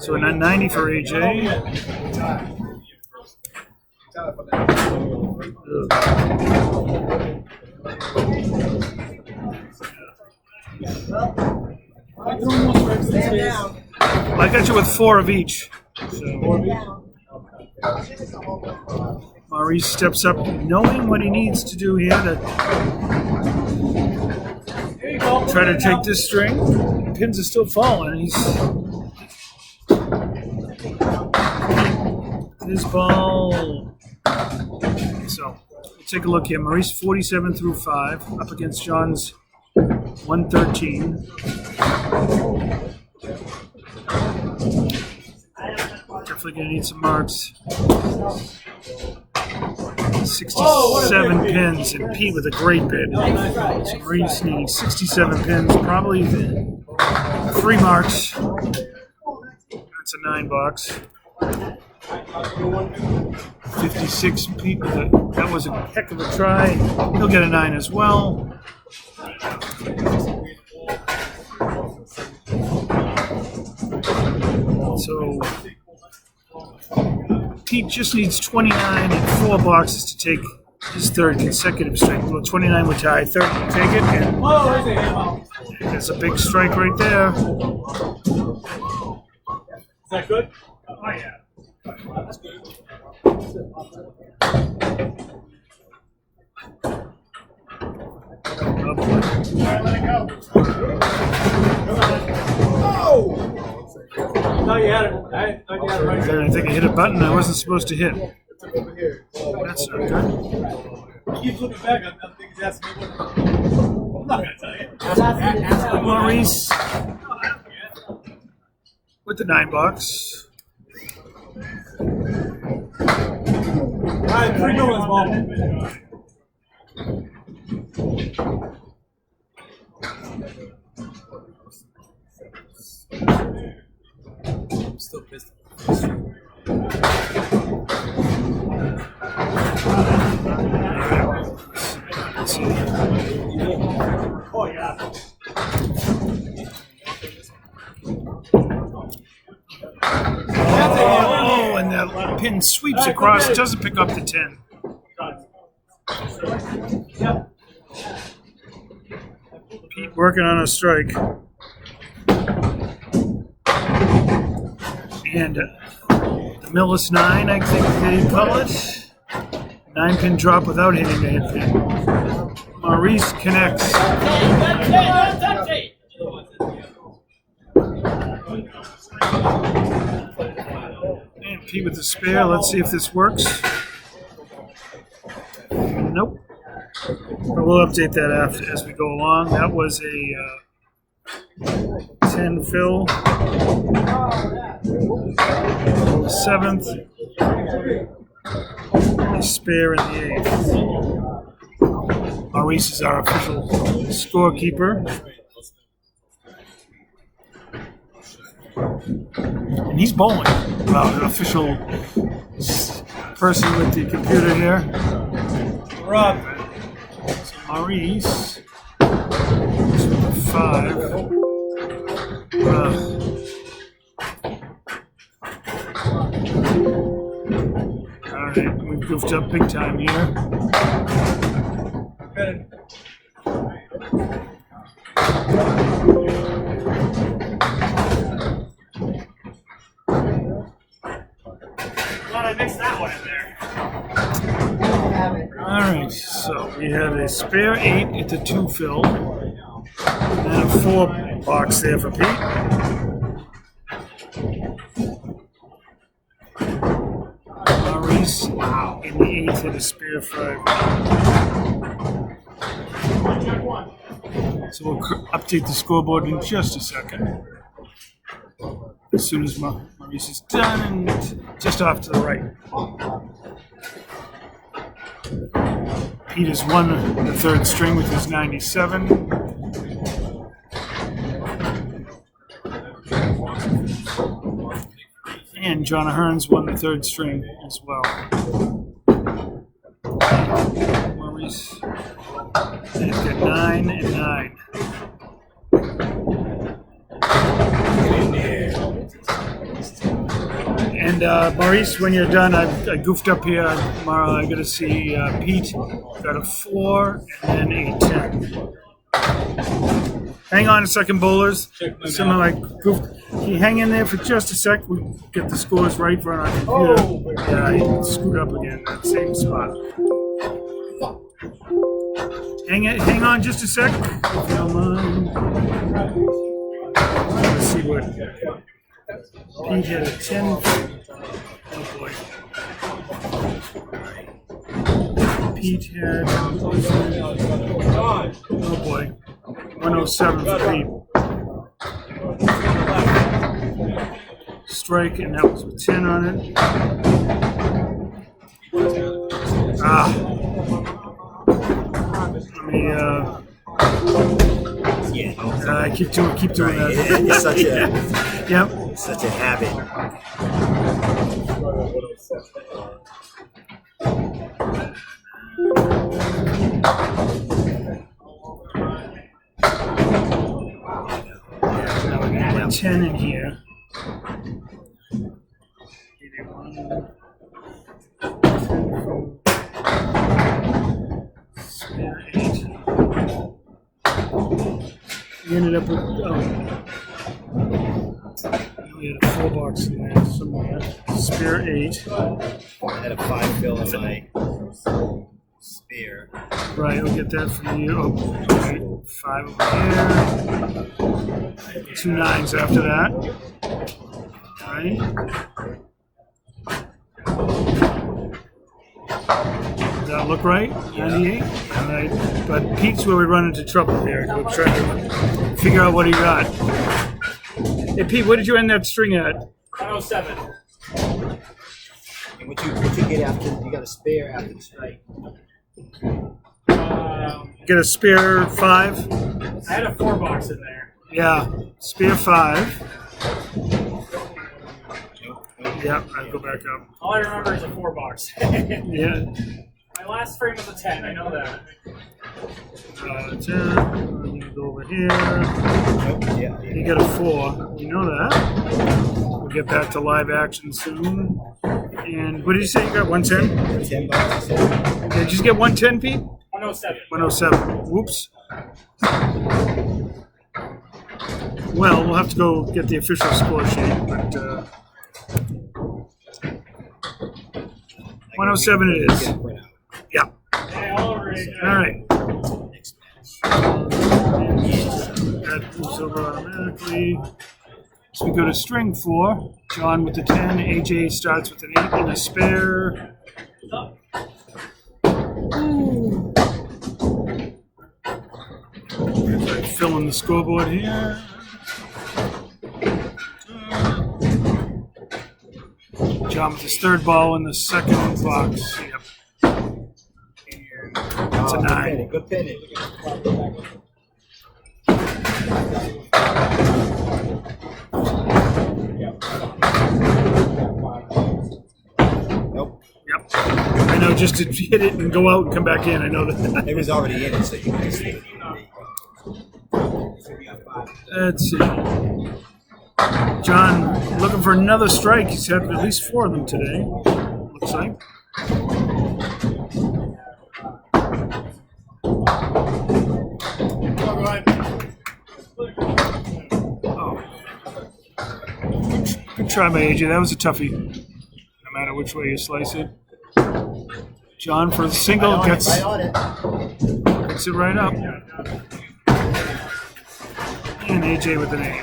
So a 90 for AJ. I got you with 4 of each. So Maurice steps up knowing what he needs to do here to try to take this string. The pins are still falling. He's his ball. So we'll take a look here. Maurice 47 through 5 up against John's 113. Definitely gonna need some marks. 67 pins, and Pete with a great bid. So Maurice needing 67 pins, probably 3 marks. That's a 9 box. 56 people. That was a heck of a try. He'll get a 9 as well. So Pete just needs 29 and 4 boxes to take his third consecutive strike. Well, 29 would tie, 30 would take it, and there's a big strike right there. Is that good? Oh, yeah. No, you had it. I thought you had it right there. I think I hit a button I wasn't supposed to hit. That's not good. He keeps looking back. I think he's asking me what. I'm not going to tell you. Maurice with the 9 box. All right, 3 new ones, Bob. I'm still pissed. Let's see. Oh, yeah. Oh, and that pin sweeps across, doesn't pick up the 10. Pete working on a strike. And the Millis 9, I think they call it. 9-pin drop without hitting the hit pin. Maurice connects. And Pete with the spare. Let's see if this works. Nope. But we'll update that after as we go along. That was a 10 fill. The 7th. A spare in the 8th. Maurice is our official scorekeeper. And he's bowling. Well, an official person with the computer here. Rob. So Maurice is with the 5. Alright, we've goofed up big time here. Glad I mixed that one in there. Alright, so we have a spare 8 at the 2 fill. And a 4 box there for Pete. Maurice in the 8th at a spare 5. So we'll update the scoreboard in just a second. As soon as Maurice is done, and just off to the right. Pete has won the 3rd string with his 97. And John Ahearn's won the 3rd string as well. Maurice has got 9 and 9. And Maurice, when you're done, I goofed up here. I got to see Pete got a 4 and then a 10. Hang on a second, bowlers. Somehow I goofed. Can you hang in there for just a sec? We get the scores right for our computer. Yeah, I screwed up again. That same spot. Hang on just a sec. If you don't mind. Let's see what Pete had a 10. Oh boy. Pete had. Oh boy. 107 for Pete. Strike, and that was with 10 on it. Let me, keep doing that. It's such a Yep. such a habit. Put 10 in here. Spare 8. We ended up with, we had a 4 box in there somewhere. Spare 8. I had a 5 fill in my spear. Right, we'll get that from you. Oh, right. 5 over here. 2 9s after that. Right. Does that look right? 98? Right. But Pete's where we run into trouble here. We're trying to figure out what he got. Hey, Pete, what did you end that string at? 107. And what you get after, you got a spare after the strike. Get a spare 5? I had a 4 box in there. Yeah, spare 5. Yeah, I'll go back up. All I remember is a 4 box. Yeah. My last frame was a 10, I know that. 10. I'm going to go over here. Yeah. You get a 4. You know that. We'll get back to live action soon. And what did you say you got? 110? 10 bucks. Did you get 110, Pete? 107. 107. Whoops. Well, we'll have to go get the official score sheet, but 107 it is. Yeah. Hey, all right. All right. That moves over automatically. So we go to string 4. John with the 10. AJ starts with an 8 and a spare. Fill in the scoreboard here. John with his 3rd ball in the 2nd box. Yep. It's a 9. Good penny. Nope. Yep. I know, just to hit it and go out and come back in. I know that. It was already in it, so you can see it. Let's see. John looking for another strike. He's had at least 4 of them today. Looks like. Oh. Good try by AJ. That was a toughie. No matter which way you slice it. John for the single gets Right on it. it right up. And AJ with an 8.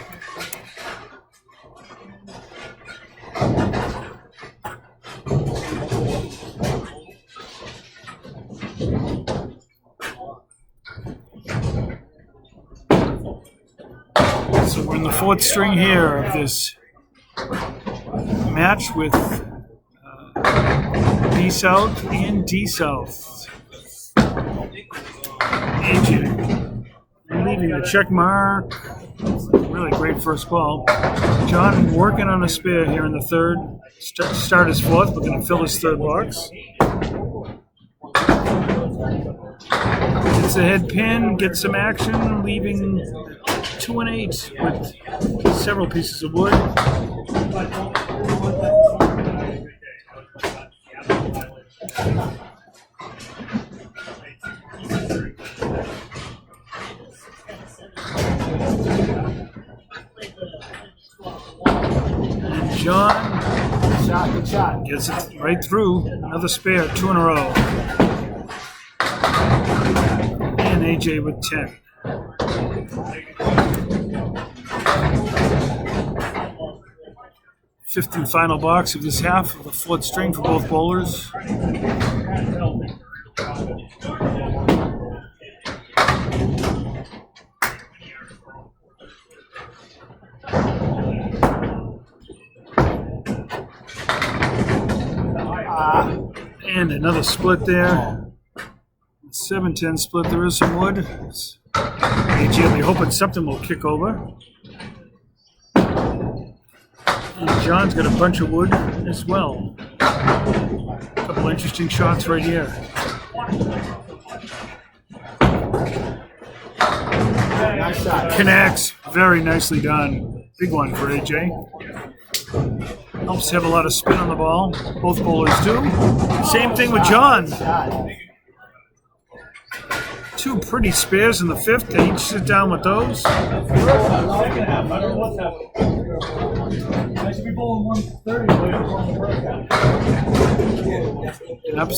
So we're in the 4th string here of this match with B South and D South. AJ leading the check mark. Really great first ball. John working on a spare here in the 3rd. Start his 4th. We're going to fill his 3rd box. Gets a head pin, gets some action, leaving 2 and 8 with several pieces of wood. And John gets it right through. Another spare, 2 in a row. And AJ with 10. Fifth and final box of this half of the 4th string for both bowlers. And another split there. 7-10 split. There is some wood. AJ will be hoping something will kick over. And John's got a bunch of wood as well. A couple interesting shots right here. Nice shot. Connects. Very nicely done. Big one for AJ. Helps have a lot of spin on the ball. Both bowlers do. Same thing with John. Two pretty spares in the fifth. They each sit down with those. Second half, I don't know what's happening. I should be bowling 130 on the first half. And up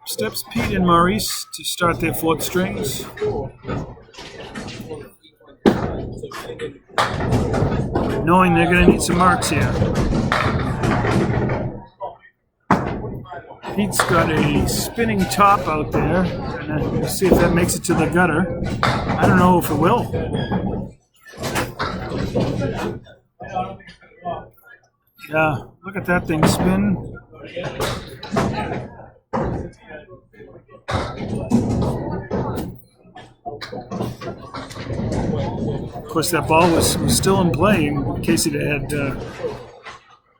steps Pete and Maurice to start their fourth strings. Knowing they're going to need some marks here. Pete's got a spinning top out there. And we'll see if that makes it to the gutter. I don't know if it will. Yeah, look at that thing spin. Of course, that ball was still in play in case it had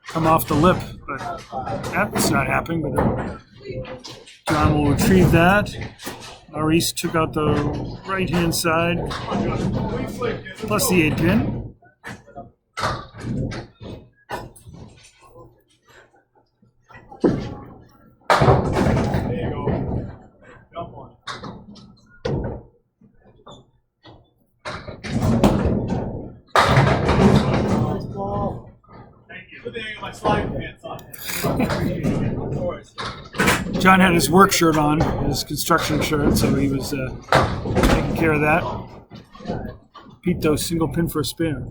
come off the lip, but that's not happening. But John will retrieve that. Maurice took out the right-hand side, plus the 8-pin. There you go. Jump on. Good thing I got my slide pants on. John had his work shirt on, his construction shirt, so he was taking care of that. Pete, though, single pin for a spare.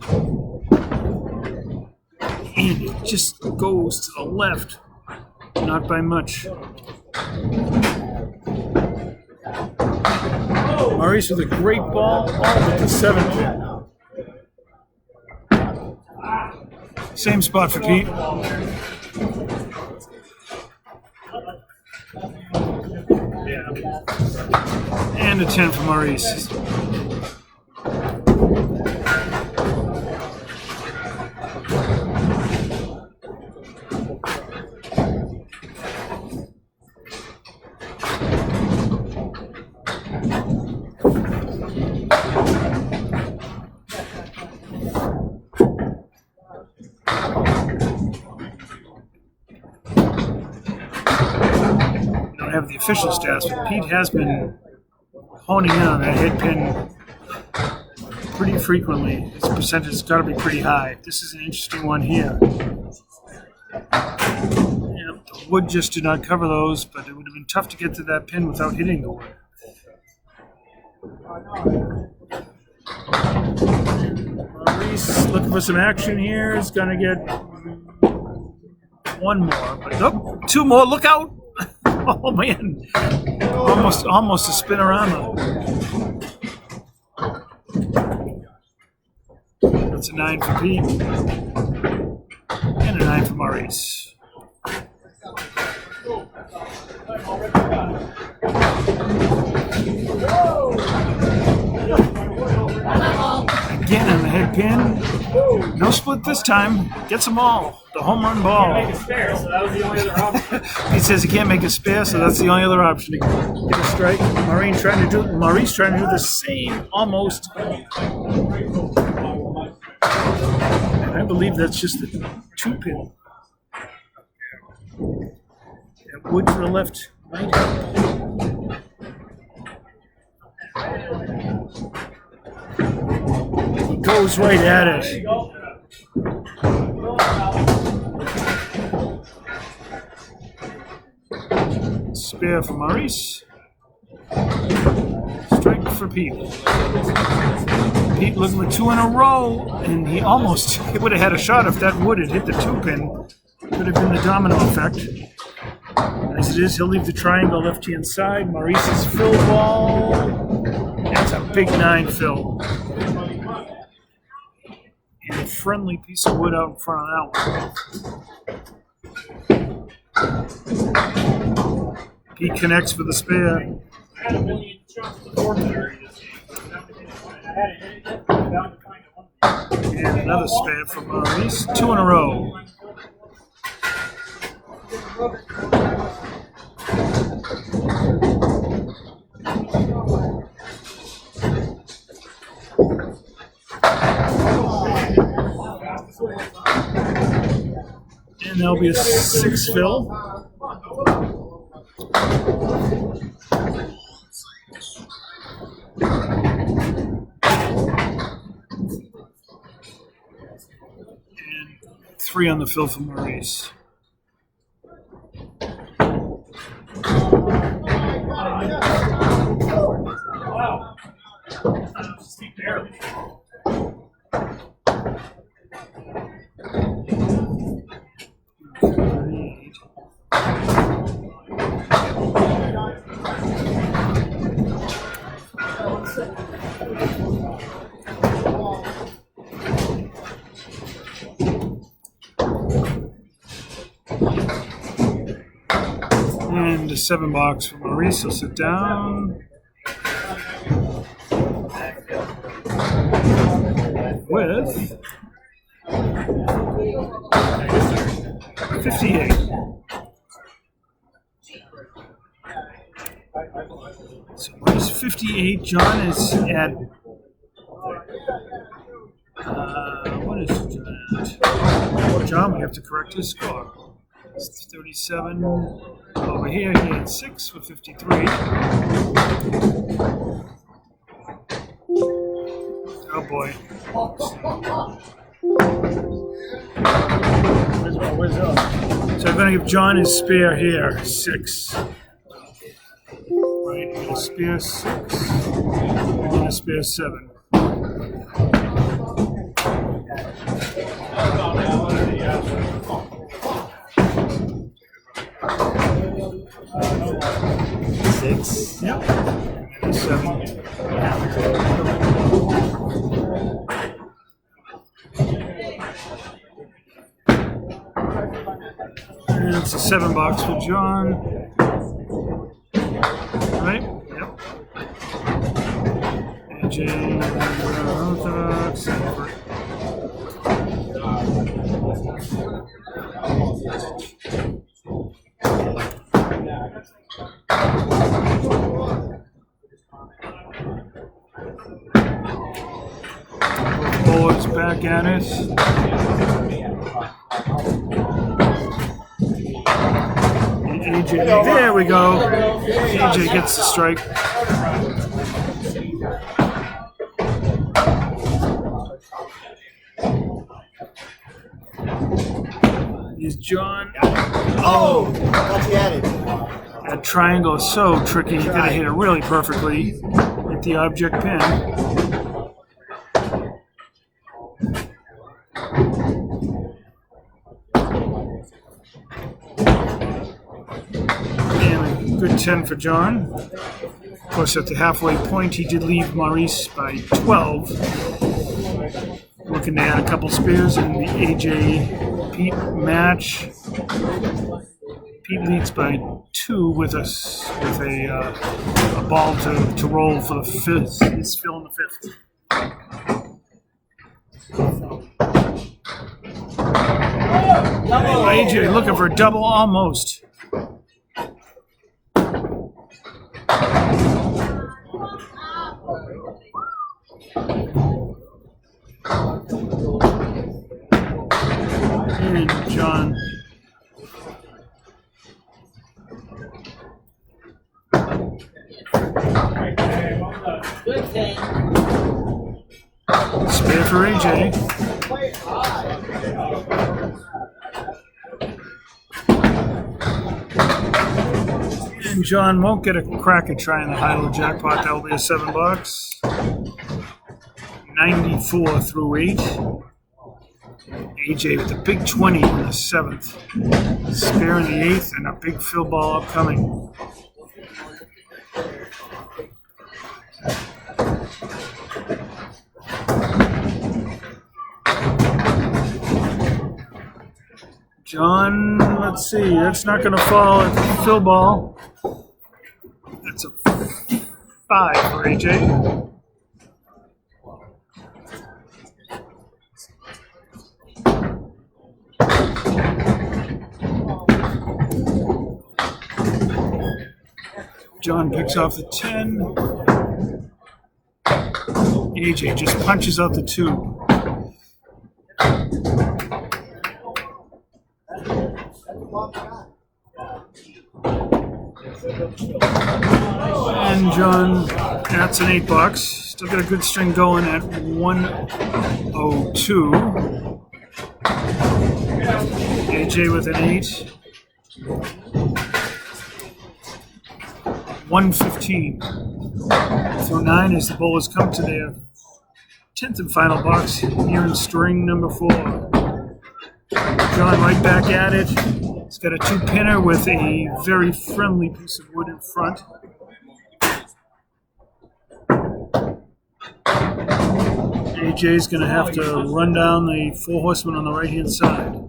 And it just goes to the left. Not by much. Maurice with a great ball, all with the 7-pin. Same spot for Pete. And a 10 for Maurice. Have the official stats, but Pete has been honing in on that head pin pretty frequently. His percentage has got to be pretty high. This is an interesting one here. The wood just did not cover those, but it would have been tough to get to that pin without hitting the wood. Maurice looking for some action here. Is going to get one more, but nope, two more. Look out! Oh man, almost a spinorama. That's a 9 for Pete and a 9 for Maurice. Again on the head pin. No split this time. Gets them all. The home run ball. Make a spare, so that was the only other option. He says he can't make a spare, so that's the only other option to get a strike. Maurice trying to do the same almost. And I believe that's just the 2-pin. That wood to the left might help. He goes right at it. Spare for Maurice. Strike for Pete. Pete looking for 2 in a row, and he would have had a shot if that wood had hit the 2-pin. Could have been the domino effect. As it is, he'll leave the triangle left-hand side. Maurice's fill ball. That's a big 9 fill. And a friendly piece of wood out in front of that one. Pete connects for the spare. I had a million shots before there this game. I had to hit it, down to find it one. And another spare for Maurice. 2 in a row. And there'll be a 6 fill. And 3 on the fill for Maurice. Wow. Steep there. And a 7 box for Maurice. He'll sit down. With 58. So Maurice 58. John is at. What is John at? John, we have to correct his score. It's 37. Over here, he had 6 for 53. Oh boy. So I'm going to give John his spare here, 6. Right, and a spare 6. And a spare 7. Yep. And a 7. And it's a 7 box for John. Right? Yep. AJ, Orthodox. Boards back at it. AJ, there we go. AJ gets the strike. Is John? Oh, what's he added? That triangle is so tricky. You gotta hit it really perfectly. Hit the object pin. And a good 10 for John. Of course, at the halfway point, he did leave Maurice by 12. Looking to add a couple spares in the AJ Pete match. Pete leads by 2 with a ball to roll for the 5th. He's filling the 5th. AJ looking for a double almost. And John. Spare for AJ. And John won't get a crack at trying the high-low jackpot. That will be a 7 bucks. 94 through 8. AJ with a big 20 in the 7th. Spare in the 8th and a big fill ball upcoming. John, let's see, that's not going to fall at the fill ball. That's a 5 for AJ. John picks off the 10. AJ just punches out the 2. And John, that's an $8. Still got a good string going at 102. AJ with an 8. 115. So 9 as the bowlers come to their 10th and final box here in string number 4. John right back at it. He's got a 2-pinner with a very friendly piece of wood in front. AJ's going to have to run down the 4 horsemen on the right-hand side.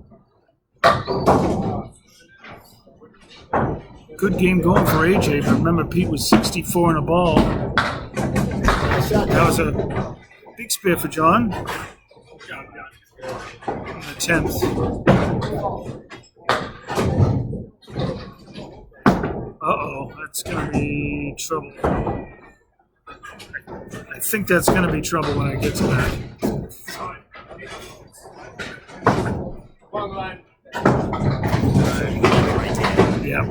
Good game going for AJ, but remember Pete was 64 in a ball. That was a big spear for John. The 10th. Uh-oh, that's going to be trouble. I think that's going to be trouble when I get to that. Yeah.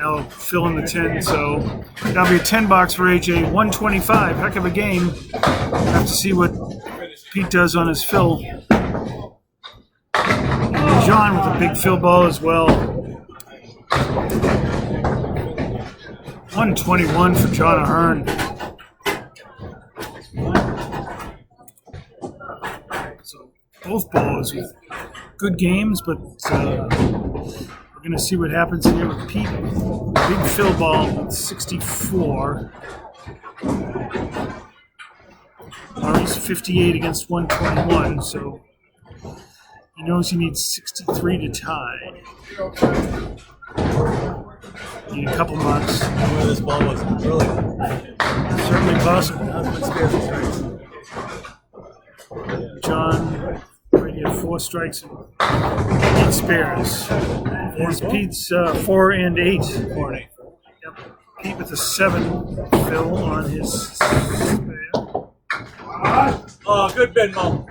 I'll fill in the 10, so that'll be a $10 for AJ. 125, heck of a game. Have to see what Pete does on his fill. And John with a big fill ball as well. 121 for John Ahearn. So both bowlers with good games, but we're going to see what happens here with Pete. Big fill ball with 64. Maurice 58 against 121, so he knows he needs 63 to tie. Need a couple marks. Where this ball was early. Certainly possible. John already had 4 strikes and 8 spares. Here's Pete's 4 and 8. 4 and 8. Yep. Pete with a 7 fill on his spare. Oh, good bin, Mo.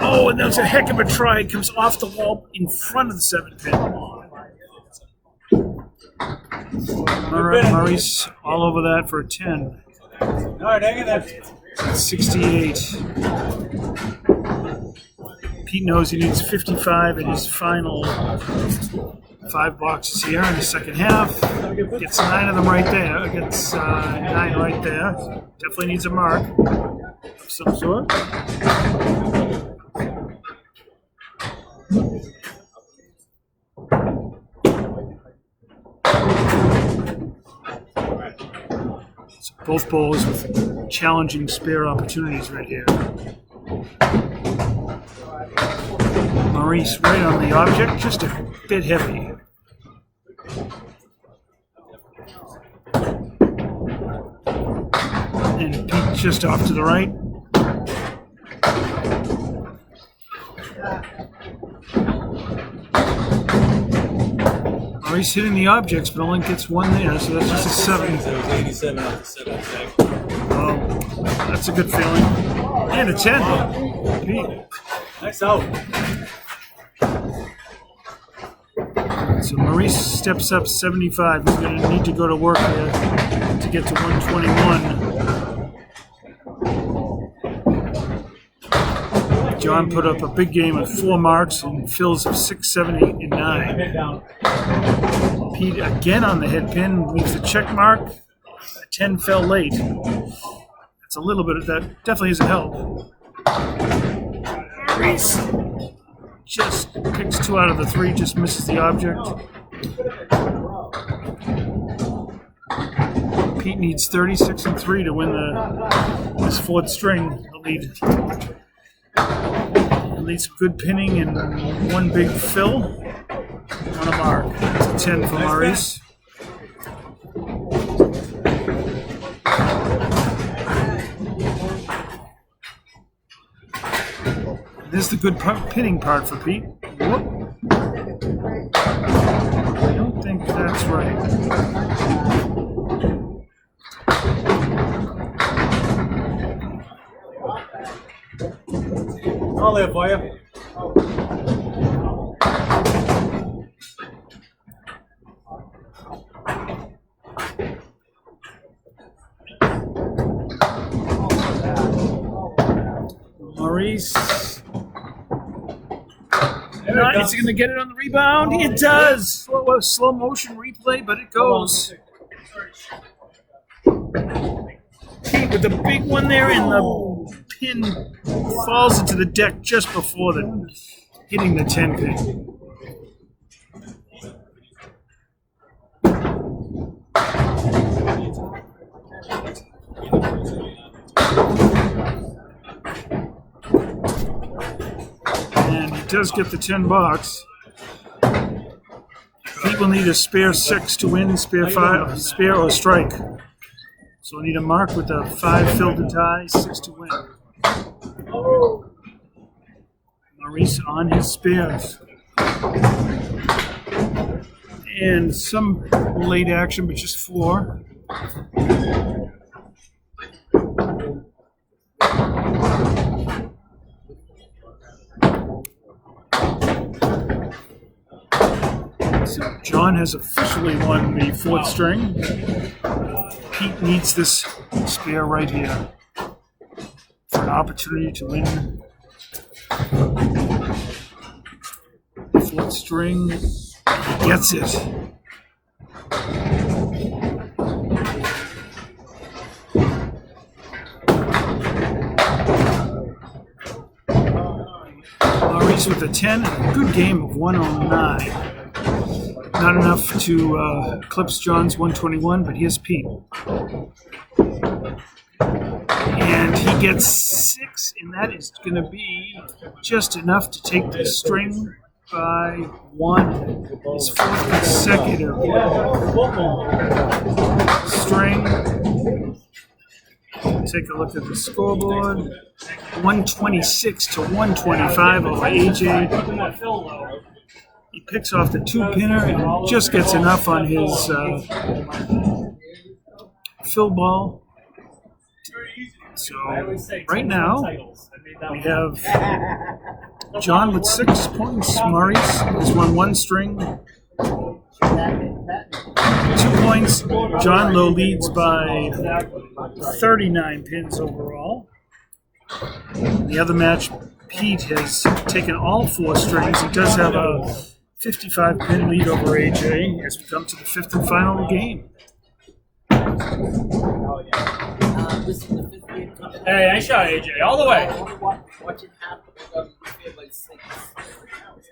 Oh, and that's a heck of a try. It comes off the wall in front of the 7-pin. All right, Maurice all over that for a 10. All right, hang in there. 68. Pete knows he needs 55 in his final 5 boxes here in the second half. Gets 9 of them right there. Gets 9 right there. Definitely needs a mark of some sort. So both bowlers with challenging spare opportunities right here. Maurice right on the object, just a bit heavy. And Pete just off to the right. Maurice hitting the objects, but only gets 1 there, so that's just a 7. It was 87 off the 7 sack. Oh, that's a good feeling. And a 10. Pete. Nice out. So Maurice steps up 75. He's going to need to go to work here to get to 121. John put up a big game of 4 marks and fills of 6, 7, 8, and 9. Pete again on the head pin, leaves a check mark. A 10 fell late. That's a little bit of that. Definitely is a help. Maurice just picks 2 out of the 3, just misses the object. Pete needs 36 and 3 to win his 4th string. The lead. At least good pinning and 1 big fill on a mark. That's a 10 for Maurice. This is the good pinning part for Pete. Whoop. I don't think that's right. All there for you. Maurice. Is he going to get it on the rebound? It does. Slow motion replay, but it goes. Pete with the big one there, and the pin falls into the deck just before hitting the 10 pin. And he does get the $10. Pete will need a spare 6 to win, spare 5, spare or strike. So we need a mark with a 5 filled to tie, 6 to win. Maurice on his spares. And some late action, but just 4. So John has officially won the 4th string. Pete needs this spare right here for an opportunity to win the 4th string. He gets it. Maurice with a 10 and a good game of 109. Not enough to eclipse John's 121, but here's Pete. And he gets 6, and that is going to be just enough to take the string by 1. His 4th consecutive string. Take a look at the scoreboard. 126 to 125 over AJ. He picks off the 2-pinner and just gets enough on his fill ball. So right now we have John with 6 points. Maurice has won 1 string. 2 points. John Lowe leads by 39 pins overall. The other match, Pete has taken all 4 strings. He does have a 55 pin lead over AJ as we come to the 5th and final game. Hey, I shot AJ all the way.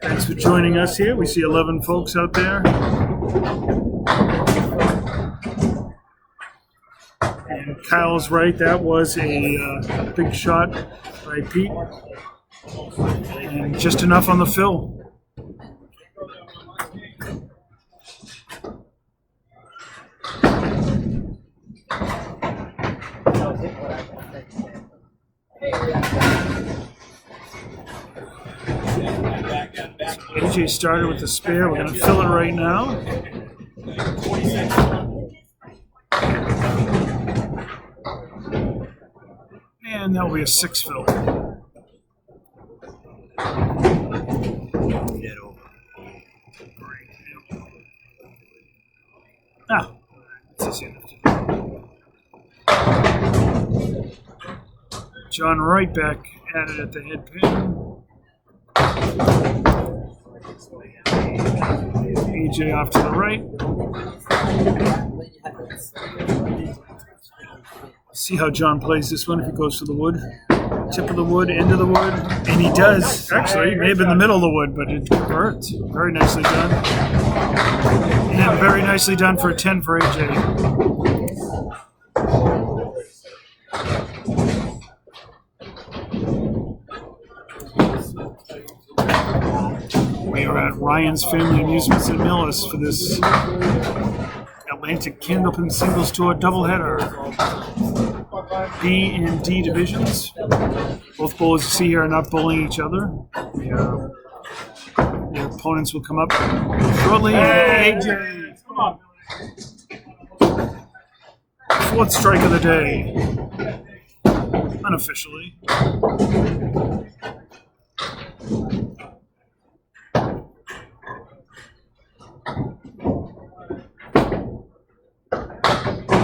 Thanks for joining us here. We see 11 folks out there. And Kyle's right. That was a big shot by Pete. And just enough on the fill. AJ started with the spare. We're going to fill it right now. And that'll be a 6 fill. Ah, that's easy enough to do. John right back at it at the head pin. AJ off to the right. See how John plays this one if he goes for the wood. Tip of the wood, end of the wood. And he does. Actually, he may have been the middle of the wood, but it worked. Very nicely done. And very nicely done for a 10 for AJ. We are at Ryan's Family Amusements in Millis for this Atlantic Candlepin Singles Tour doubleheader. B and D divisions. Both bowlers you see here are not bowling each other. Their opponents will come up shortly. AJ, come on. Fourth strike of the day. Unofficially.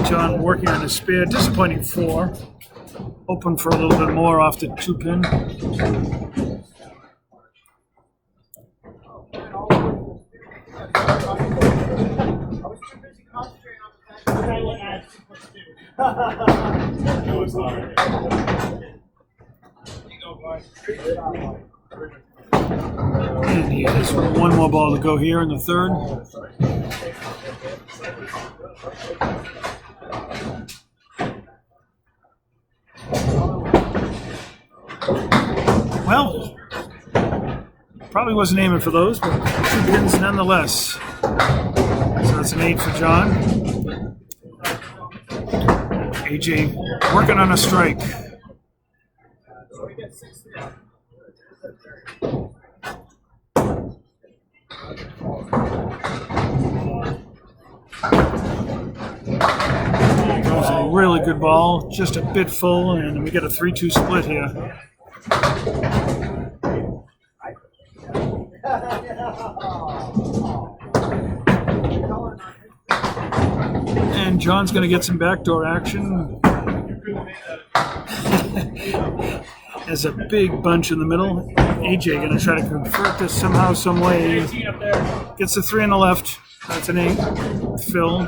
John working on his spare. Disappointing 4. Open for a little bit more off the 2-pin. And he has one more ball to go here in the third. Well, probably wasn't aiming for those, but 2 pins nonetheless. So that's an 8 for John. AJ working on a strike. That was a really good ball, just a bit full, and we get a 3-2 split here. And John's going to get some backdoor action. There's a big bunch in the middle. AJ going to try to convert this somehow, some way. Gets the 3 on the left. That's an 8. Phil.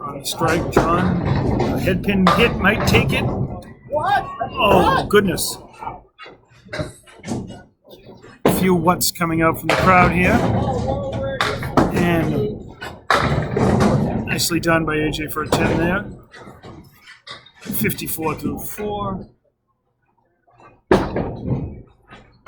On the strike, John. A head pin hit, might take it. Oh, goodness. A few whats coming out from the crowd here. And nicely done by AJ for a 10 there. 54-4.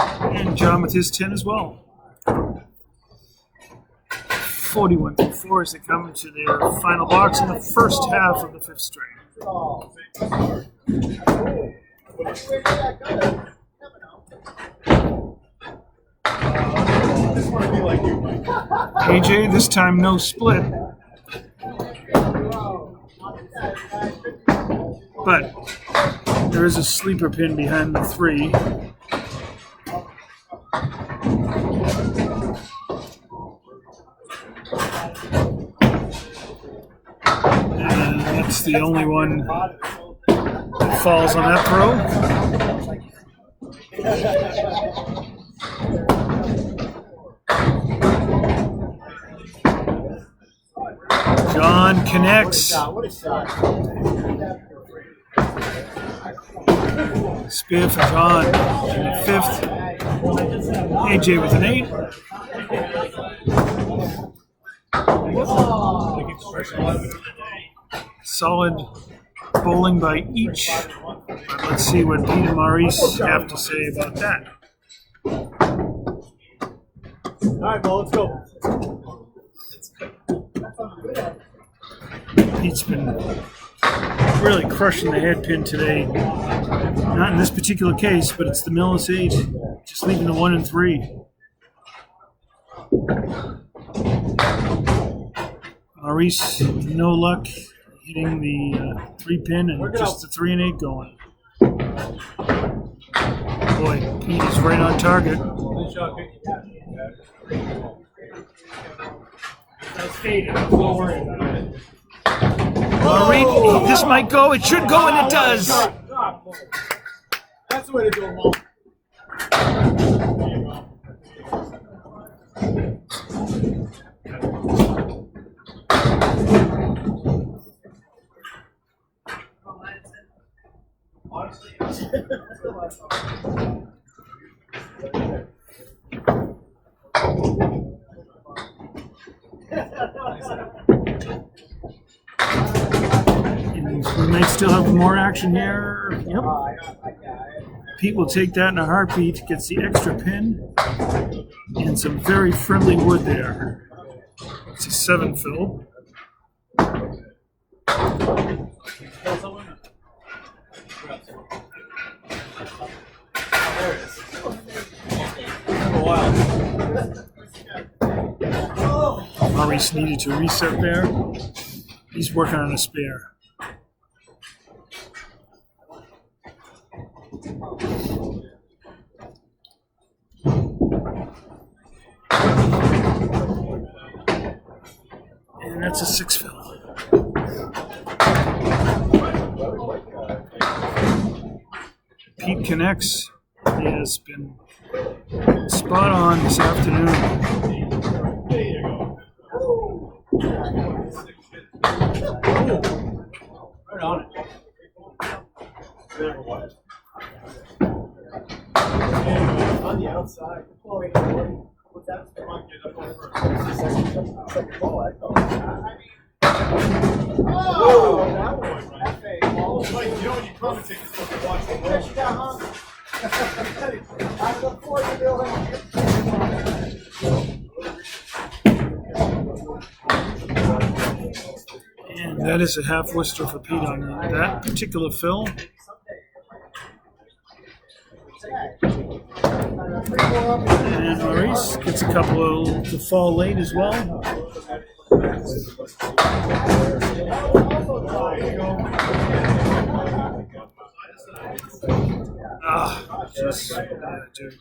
And John with his 10 as well. 41-4 as they come to their final box in the first half of the 5th string. AJ, this time no split. But there is a sleeper pin behind the 3. And that's the only one that falls on that throw. John connects. Spear for John in the 5th. AJ with an 8. Solid bowling by each. But let's see what Pete and Maurice have to say about that. All right, well, let's go. Pete's been really crushing the head pin today. Not in this particular case, but it's the Millis 8. Just leaving the 1 and 3. Maurice, no luck hitting the 3 pin and just the 3 and 8 going. Boy, Pete is right on target. Maurice, this might go. It should go, and it does. That's the way to do it, Mo. We might still have more action here. Yep. Pete will take that in a heartbeat. Gets the extra pin and some very friendly wood there. It's a 7 fill. Maurice needed to reset there. He's working on a spare. And that's a 6 fill. Pete connects. He has been spot on this afternoon. Right on it. On the outside. What's that? Second ball, I thought. Oh, that one. Like, you know when you commentate, you're supposed to watch the ball. I look forward to doing And that is a half Worcester for Pete on that particular fill. And Maurice gets a couple to fall late as well. Just dude.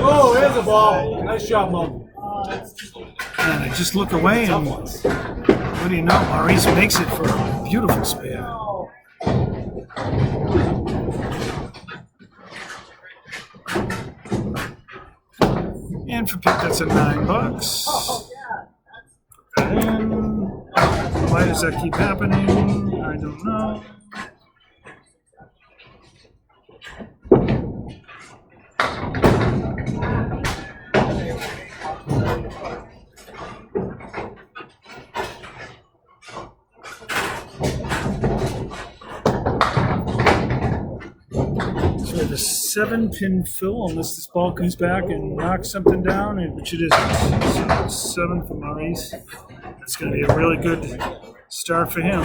Oh, there's a ball. Nice shot, Mo. And I just look away, and what do you know? Maurice makes it for a beautiful spare. And for Pete, that's a $9. And why does that keep happening? I don't know. So we have a 7-pin fill unless this ball comes back and knocks something down, which it isn't. So 7 for Maurice. That's going to be a really good start for him.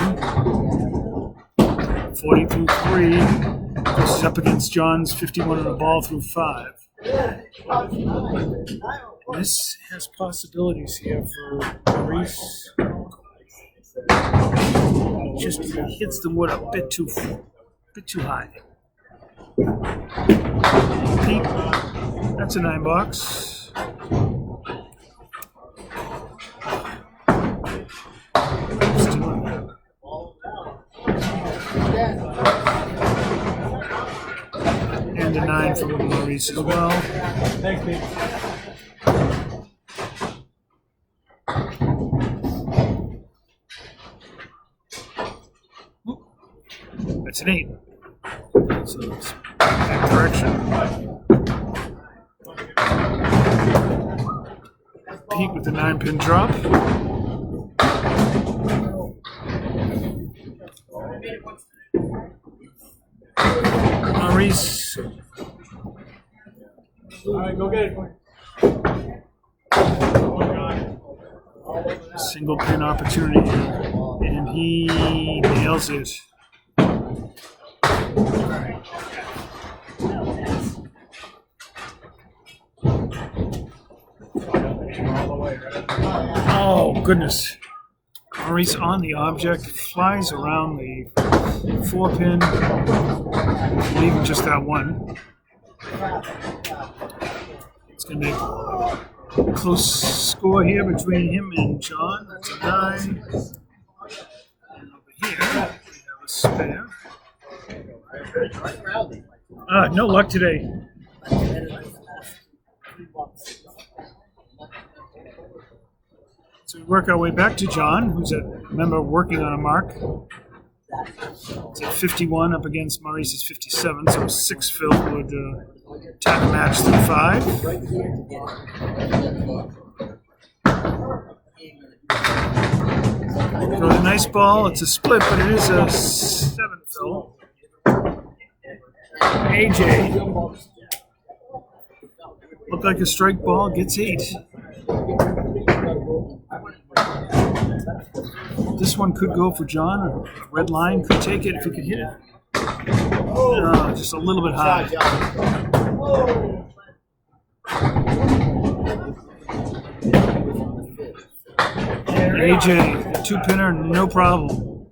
40 through 3. This is up against John's 51 on the ball through 5. This has possibilities here for Maurice. Just hits the wood a bit too high. Pete, that's a $9. And a 9 for Maurice as well. Thanks, Pete. That's an 8. So it's that direction. Pete with the 9-pin drop. Maurice. All right, go get it. Single pin opportunity, and he nails it. Oh, goodness. Maurice on the object, flies around the 4-pin, leaving just that one. It's going to make a close score here between him and John. That's a 9. And over here, we have a spare. No luck today. So we work our way back to John, who's working on a mark. It's at 51 up against Maurice's 57, so 6 fill would tie the match through 5. So a nice ball. It's a split, but it is a 7 fill. AJ looked like a strike ball, gets 8. This one could go for John, or Red Line could take it if he could hit it. Just a little bit high. AJ, the 2-pinner, no problem.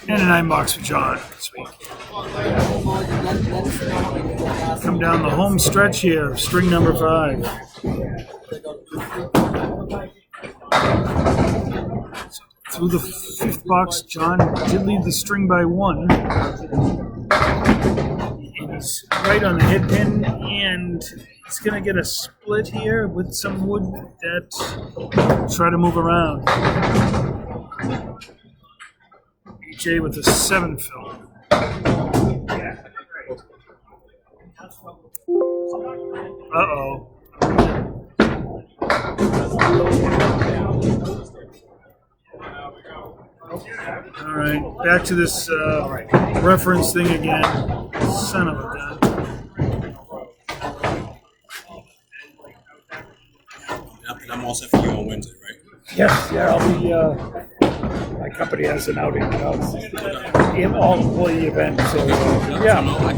And a 9-box for John this week. Come down the home stretch here, string number 5. Through the 5th box, John did lead the string by 1. And he's right on the head pin, and he's going to get a split here with some wood that try to move around. AJ with a 7 fill. Uh-oh. All right, back to this reference thing again. Son of a gun. And I'm all set for you on Wednesday, right? Yeah, I'll be, my company has an outing, in all employee event, so, yeah. No, I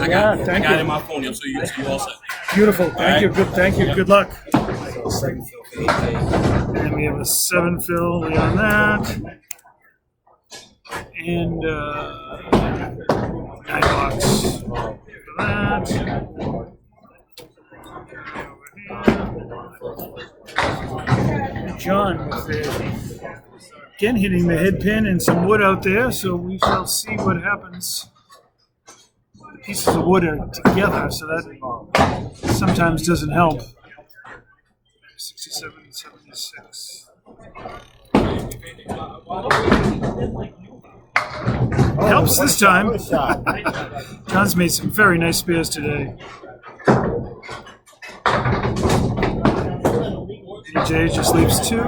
got thank it you. in my phone, so you all set. Beautiful, thank you, good luck. And we have a 7 fill on that. And 9 box for that. John with it. Again hitting the head pin and some wood out there, so we shall see what happens. The pieces of wood are together, so that sometimes doesn't help. 67, 76. Helps this time. John's made some very nice spares today. AJ just leaves 2.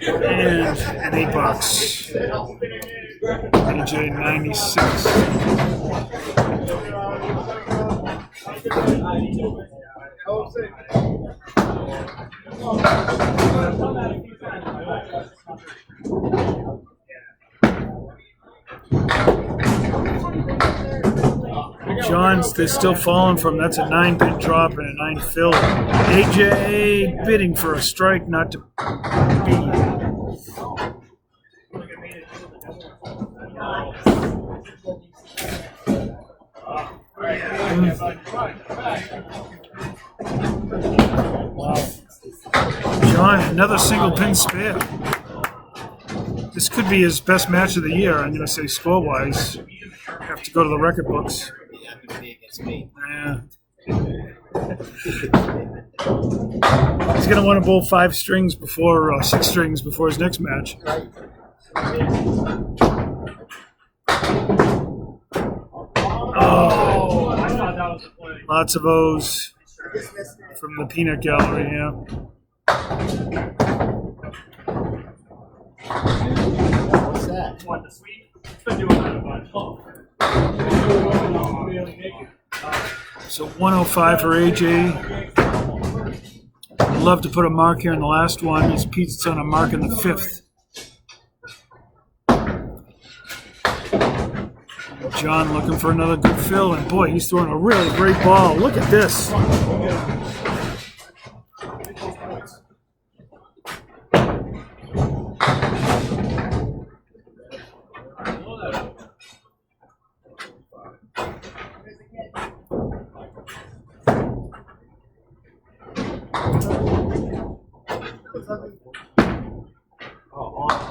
And an 8 box. AJ 96. John's, they're still falling from. That's a 9-pin drop and a 9 fill. AJ bidding for a strike, not to be. John, another single pin spare. This could be his best match of the year, I'm going to say score-wise. Have to go to the record books. Yeah. He's going to want to bowl 5 strings before, 6 strings before his next match. Oh, lots of O's from the peanut gallery, yeah. What's that? What, the sweet? Been doing that a bunch. So 105 for AJ. I'd love to put a mark here in the last one. As Pete's on a mark in the 5th. John looking for another good fill, and boy, he's throwing a really great ball. Look at this.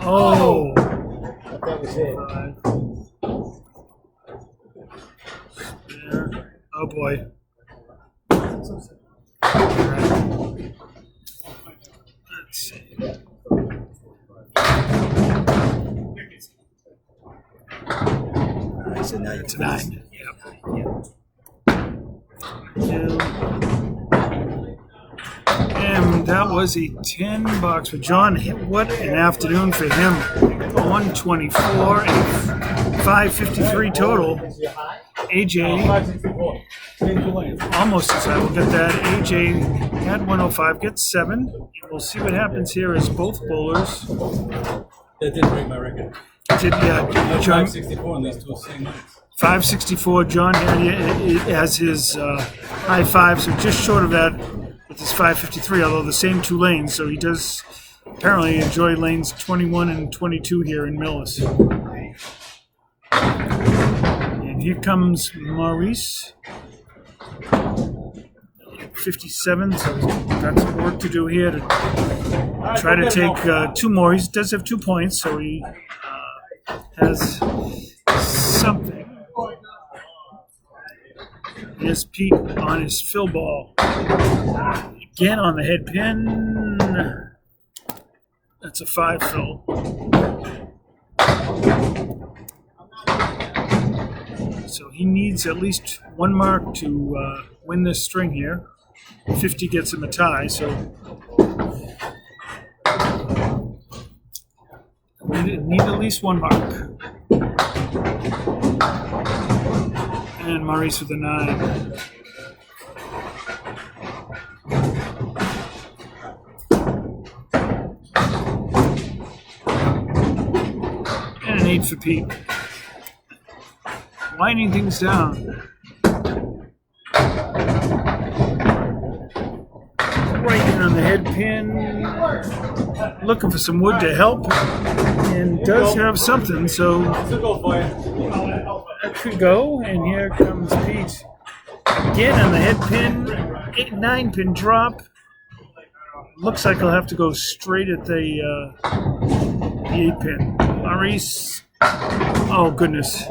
Oh, That was it. oh boy. Let's see. So now It's a 9. Yep. Two. And that was a 10 box for John. What an afternoon for him. 124 and 553 total. AJ almost as high. We'll get that. AJ had 105, gets 7. And we'll see what happens here as both bowlers. That didn't break my record. John, 564 on these two same nights. 564. John has his high five, so just short of that with his 553, although the same two lanes. So he does apparently enjoy lanes 21 and 22 here in Millis. And here comes Maurice. 57, so he's got some work to do here to try to take 2 more. He does have 2 points, so he has something. Here's Pete on his fill ball. Again on the head pin. That's a 5 fill. So he needs at least 1 mark to win this string here. 50 gets him a tie, so need at least 1 mark. And Maurice with a 9. And an 8 for Pete. Winding things down. Right in on the head pin. Looking for some wood to help. And does have something, so that could go. And here comes Pete. Again on the head pin. 9 pin drop. Looks like he'll have to go straight at the 8 pin. Maurice. Oh, goodness.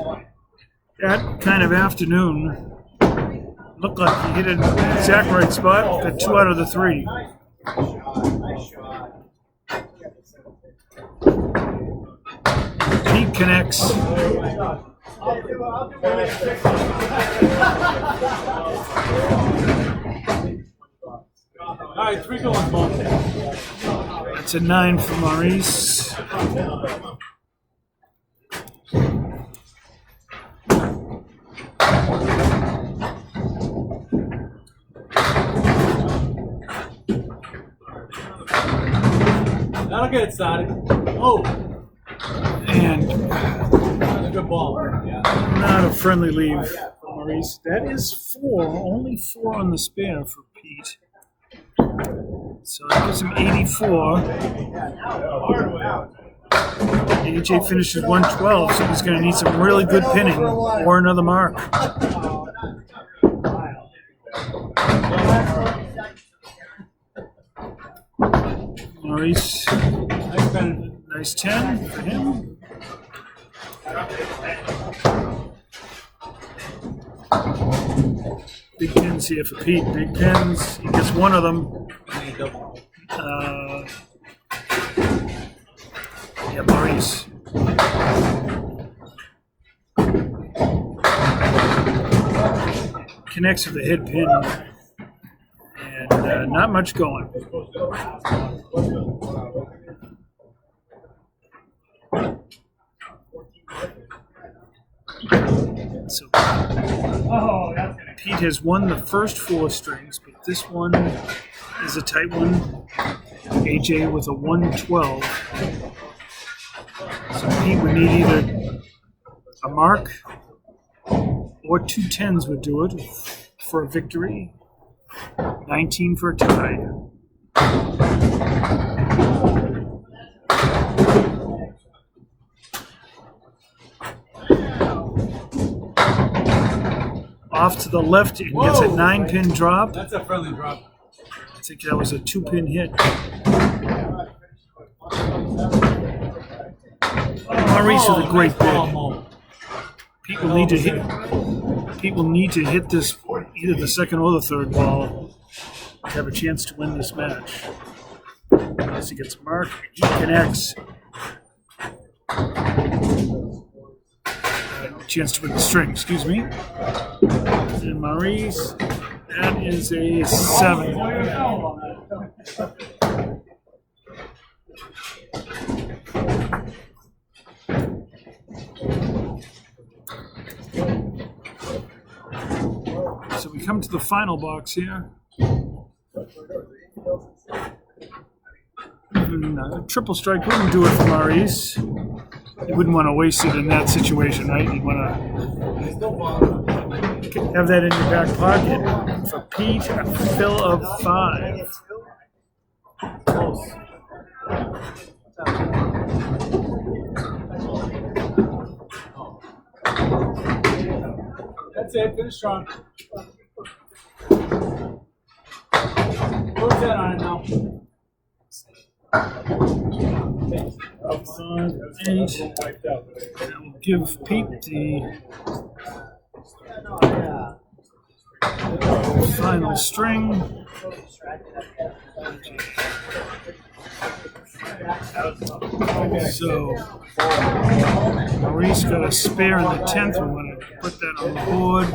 That kind of afternoon looked like he hit it in the exact right spot. Got 2 out of the 3. Pete connects. All right, 3 going, Bob. It's a 9 for Maurice. That'll get it started. Oh, And that's a good ball. not a friendly leave for Maurice. That is 4. Only 4 on the spare for Pete. So that gives him 84. AJ finishes 112, so he's going to need some really good pinning or another mark. Maurice, nice 10 for him. Big pins here for Pete. Big pins. He gets 1 of them. Yeah, Maurice. Connects with the head pin. And not much going. So Pete has won the first 4 strings, but this one is a tight one. AJ with a 112. So Pete would need either a mark or 2 10s would do it for a victory. 19 for a tie. Off to the left and gets a 9 pin drop. That's a friendly drop. I think that was a 2 pin hit. Maurice with a great bid. People need to hit this either the second or the third ball to have a chance to win this match. As he gets marked, he connects. chance to win the string, excuse me. And Maurice, that is a 7. So we come to the final box here. And, triple strike wouldn't do it for Maurice. You wouldn't want to waste it in that situation, right? You'd want to have that in your back pocket. For Pete, a fill of 5. That's it. Finish strong. What's that on it now? 8. That will give Pete the final string. So Maurice got a spare in the 10th. We want to put that on the board.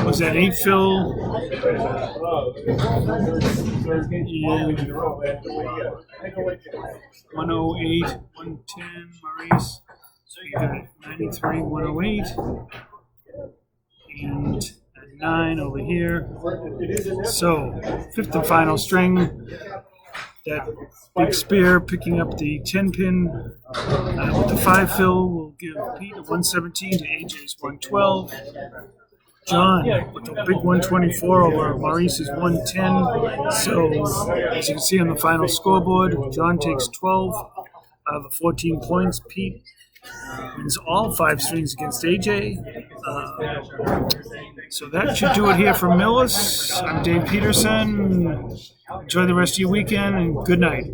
Was that 8 fill? And 108, 110, Maurice. So you got 93, 108. And a 9 over here. So, 5th and final string. That big spear picking up the 10 pin with the 5 fill will give Pete a 117 to AJ's 112. John with the big 124 over Maurice's 110. So as you can see on the final scoreboard, John takes 12 out of the 14 points. Pete wins all 5 strings against AJ. So that should do it here from Millis. I'm Dave Peterson. Enjoy the rest of your weekend and good night.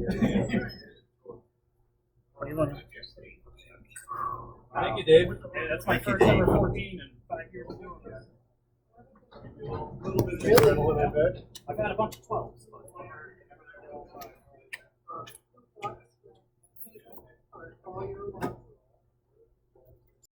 Thank you, Dave. That's my first ever 14 in 5 years of doing this. I've had a bunch of 12s.